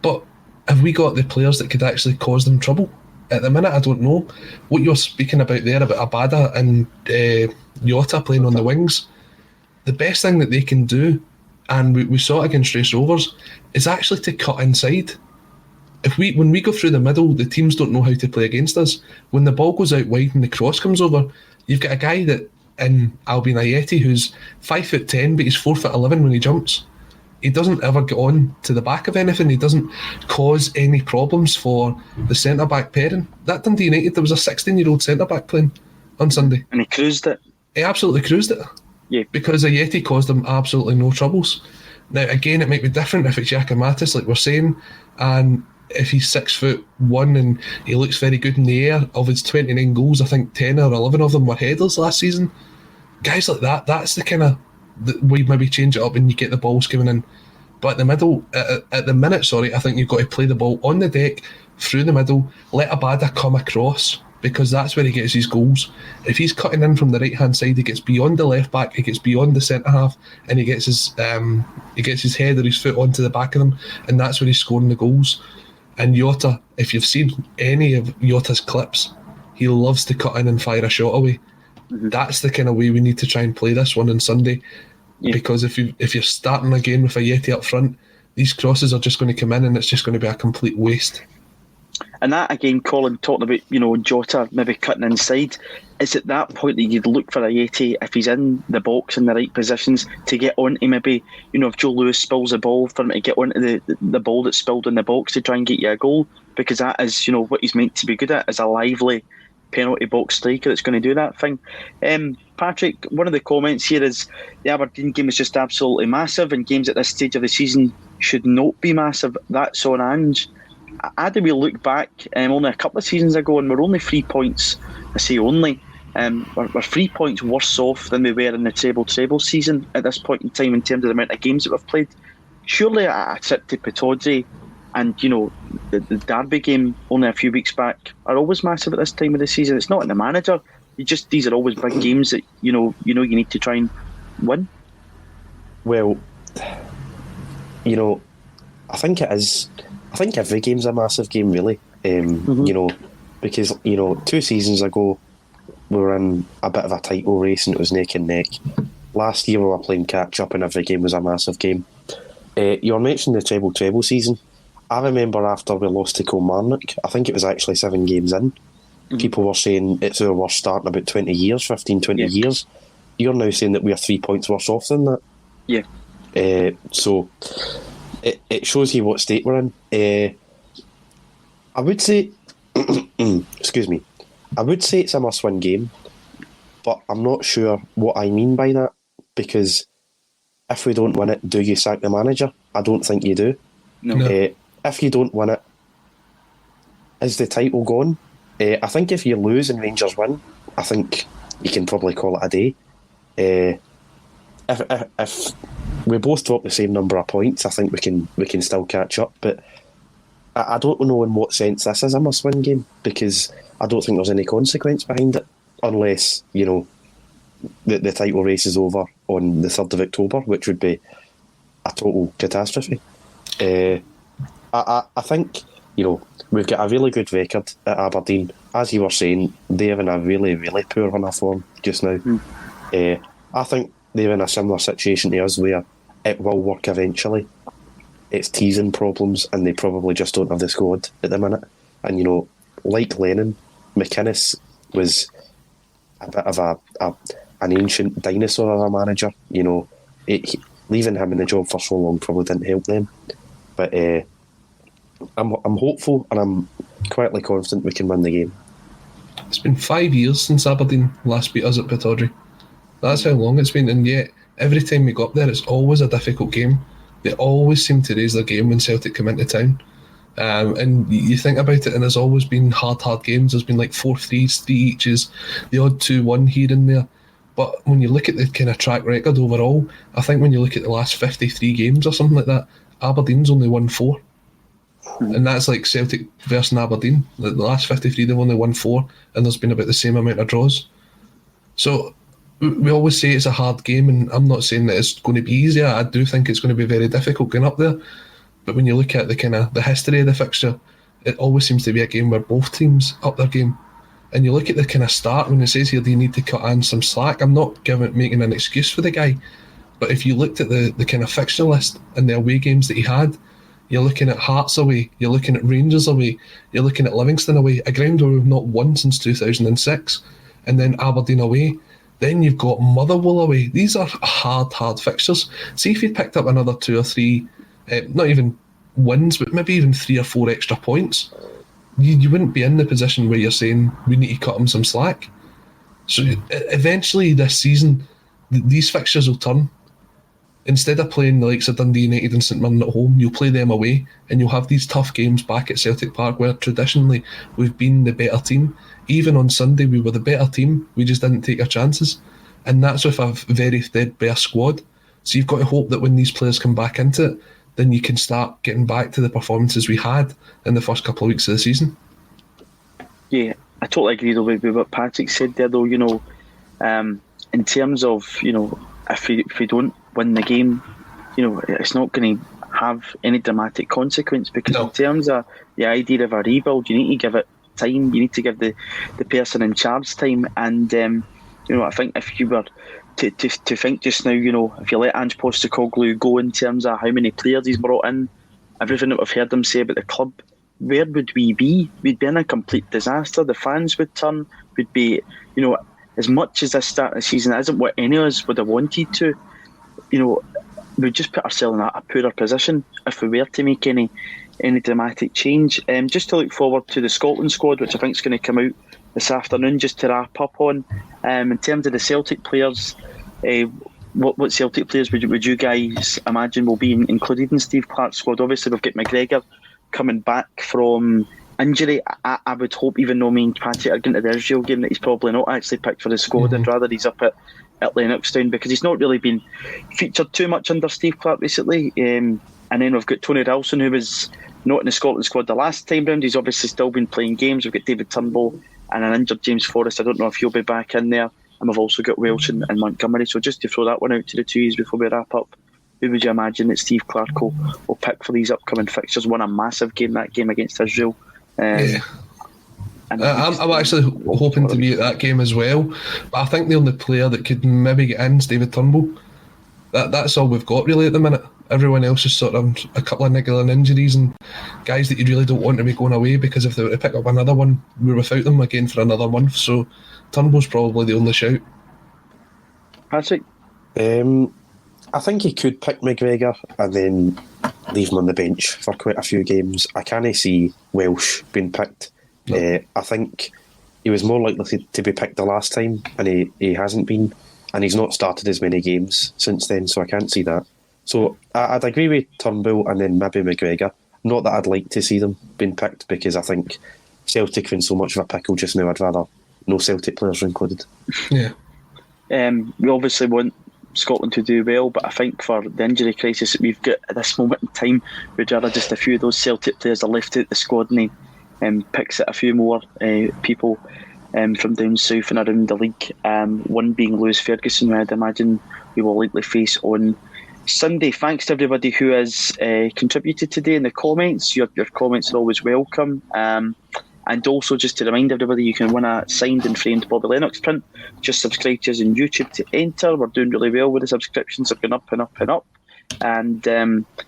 But have we got the players that could actually cause them trouble? At the minute, I don't know. What you're speaking about there, about Abada and Jota playing on the wings, the best thing that they can do, and we saw it against Race Rovers, is actually to cut inside. When we go through the middle, the teams don't know how to play against us. When the ball goes out wide and the cross comes over, you've got a guy in Albin Ayeti who's 5'10", but he's 4'11" when he jumps. He doesn't ever get on to the back of anything. He doesn't cause any problems for the centre-back pairing. That Dundee United, there was a 16-year-old centre-back playing on Sunday. And he cruised it. He absolutely cruised it. Yeah. Because Ayeti caused them absolutely no troubles. Now, again, it might be different if it's Giakoumakis, like we're saying, and if he's 6'1" and he looks very good in the air. Of his 29 goals, I think 10 or 11 of them were headers last season. Guys like that, that's the kind of way you maybe change it up and you get the balls coming in. But at the middle, at the minute, I think you've got to play the ball on the deck, through the middle, let Abada come across, because that's where he gets his goals. If he's cutting in from the right-hand side, he gets beyond the left back, he gets beyond the centre-half, and he gets his head or his foot onto the back of them, and that's where he's scoring the goals. And Jota, if you've seen any of Jota's clips, he loves to cut in and fire a shot away. Mm-hmm. That's the kind of way we need to try and play this one on Sunday. Yeah. Because if you're starting again with Ayeti up front, these crosses are just going to come in and it's just going to be a complete waste. And that, again, Colin, talking about, Jota maybe cutting inside, is at that point that you'd look for Ayeti, if he's in the box in the right positions, to get onto maybe, if Joe Lewis spills the ball, for him to get onto the ball that's spilled in the box to try and get you a goal, because that is, what he's meant to be good at, is a lively penalty box striker that's going to do that thing. Patrick, one of the comments here is the Aberdeen game is just absolutely massive, and games at this stage of the season should not be massive. That's on Ange. How do we look back only a couple of seasons ago, and we're only 3 points, I say only, we're 3 points worse off than we were in the treble season at this point in time in terms of the amount of games that we've played. Surely a trip to Pittodrie and, the Derby game only a few weeks back are always massive at this time of the season. It's not in the manager. These are always big games that, you need to try and win. Well, I think it is. I think every game's a massive game, really. Because 2 seasons ago we were in a bit of a title race and it was neck and neck. Last year we were playing catch up and every game was a massive game. You were mentioning the treble season. I remember after we lost to Kilmarnock, I think it was actually 7 games in, people were saying it's our worst start in about 20 years, 15, 20 years. You're now saying that we are 3 points worse off than that. Yeah. So it shows you what state we're in. I would say, excuse me, I would say it's a must-win game, but I'm not sure what I mean by that, because if we don't win it, do you sack the manager? I don't think you do. No. If you don't win it, is the title gone? I think if you lose and Rangers win, I think you can probably call it a day. If we both drop the same number of points, I think we can still catch up. But I don't know in what sense this is a must-win game, because I don't think there's any consequence behind it, unless, you know, the title race is over on the 3rd of October, which would be a total catastrophe. I think, you know, we've got a really good record at Aberdeen. As you were saying, they're in a really, really poor run of form just now. I think they're in a similar situation to us, where it will work eventually. It's teasing problems, and they probably just don't have the squad at the minute. And, you know, like Lennon, McInnes was a bit of an ancient dinosaur of a manager. You know, leaving him in the job for so long probably didn't help them. But I'm hopeful, and I'm quietly confident we can win the game. It's been 5 years since Aberdeen last beat us at Pittodrie. That's how long it's been, and yet every time we go up there, it's always a difficult game. They always seem to raise their game when Celtic come into town. And you think about it, and there's always been hard games. There's been like 4-3s, 3-eaches, the odd 2-1 here and there. But when you look at the kind of track record overall, I think when you look at the last 53 games or something like that, Aberdeen's only won 4. And that's like Celtic versus Aberdeen. The last 53, they've only won 4, and there's been about the same amount of draws. So we always say it's a hard game, and I'm not saying that it's going to be easy. I do think it's going to be very difficult going up there. But when you look at the history of the fixture, it always seems to be a game where both teams up their game. And you look at the kind of start, when it says here, do you need to cut Ange some slack? I'm not making an excuse for the guy. But if you looked at the kind of fixture list and the away games that he had, you're looking at Hearts away, you're looking at Rangers away, you're looking at Livingston away, a ground where we've not won since 2006, and then Aberdeen away. Then you've got Motherwell away. These are hard fixtures. See if you picked up another 2 or 3, not even wins, but maybe even 3 or 4 extra points, you wouldn't be in the position where you're saying we need to cut them some slack. So eventually this season, these fixtures will turn. Instead of playing the likes of Dundee United and St Mirren at home, you'll play them away, and you'll have these tough games back at Celtic Park, where traditionally we've been the better team. Even on Sunday, we were the better team. We just didn't take our chances. And that's with a very threadbare squad. So you've got to hope that when these players come back into it, then you can start getting back to the performances we had in the first couple of weeks of the season. Yeah, I totally agree with what Patrick said there, though. You know, in terms of, you know, if we don't win the game, you know, it's not going to have any dramatic consequence, because in terms of the idea of a rebuild, you need to give it time. You need to give the person in charge time. And you know, I think if you were to think just now, you know, if you let Ange Postecoglou go in terms of how many players he's brought in, everything that we've heard him say about the club, where would we be? We'd be in a complete disaster. The fans would turn. We'd be, you know, as much as this start of the season isn't what any of us would have wanted to, you know, we'd just put ourselves in a poorer position if we were to make any dramatic change. Just to look forward to the Scotland squad, which I think is going to come out this afternoon, just to wrap up on. In terms of the Celtic players, what Celtic players would you guys imagine will be included in Steve Clarke's squad? Obviously, we've got McGregor coming back from injury. I would hope, even though me and Patrick are going to the Israel game, that he's probably not actually picked for the squad, and rather he's up at Lennoxtown, because he's not really been featured too much under Steve Clarke recently. And then we've got Tony Ralston, who was not in the Scotland squad the last time round. He's obviously still been playing games. We've got David Turnbull and an injured James Forrest. I don't know if he'll be back in there. And we've also got Welsh and Montgomery. So just to throw that one out to the two years before we wrap up, who would you imagine that Steve Clarke will pick for these upcoming fixtures? Won a massive game, that game against Israel. I'm actually hoping to be at that game as well. But I think the only player that could maybe get in is David Turnbull. that's all we've got really at the minute. Everyone else is sort of a couple of niggling injuries and guys that you really don't want to be going away, because if they were to pick up another one, we're without them again for another month. So Turnbull's probably the only shout. Patrick? I think he could pick McGregor and then leave him on the bench for quite a few games. I can't see Welsh being picked. No. I think he was more likely to be picked the last time, and he hasn't been, and he's not started as many games since then, so I can't see that. So I'd agree with Turnbull and then maybe McGregor. Not that I'd like to see them being picked, because I think Celtic are in so much of a pickle just now. I'd rather no Celtic players are included. Yeah. We obviously want Scotland to do well, but I think for the injury crisis that we've got at this moment in time, we'd rather just a few of those Celtic players are left out the squad and picks at a few more people from down south and around the league. One being Lewis Ferguson, who I'd imagine we will likely face on Sunday. Thanks to everybody who has contributed today in the comments. Your comments are always welcome. And also, just to remind everybody, you can win a signed and framed Bobby Lennox print. Just subscribe to us on YouTube to enter. We're doing really well with the subscriptions. They're going up and up and up. And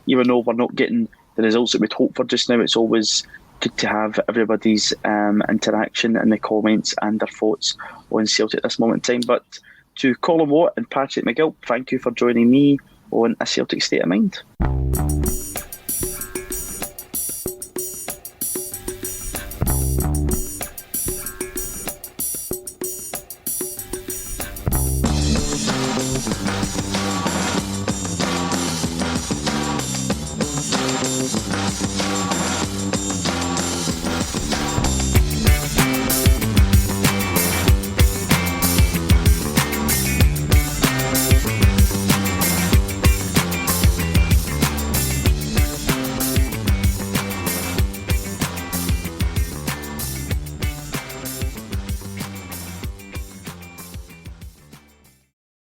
even though we're not getting the results that we'd hope for just now, it's always good to have everybody's interaction in the comments and their thoughts on Celtic at this moment in time. But to Colin Watt and Patrick McGilp, thank you for joining me on A Celtic State of Mind.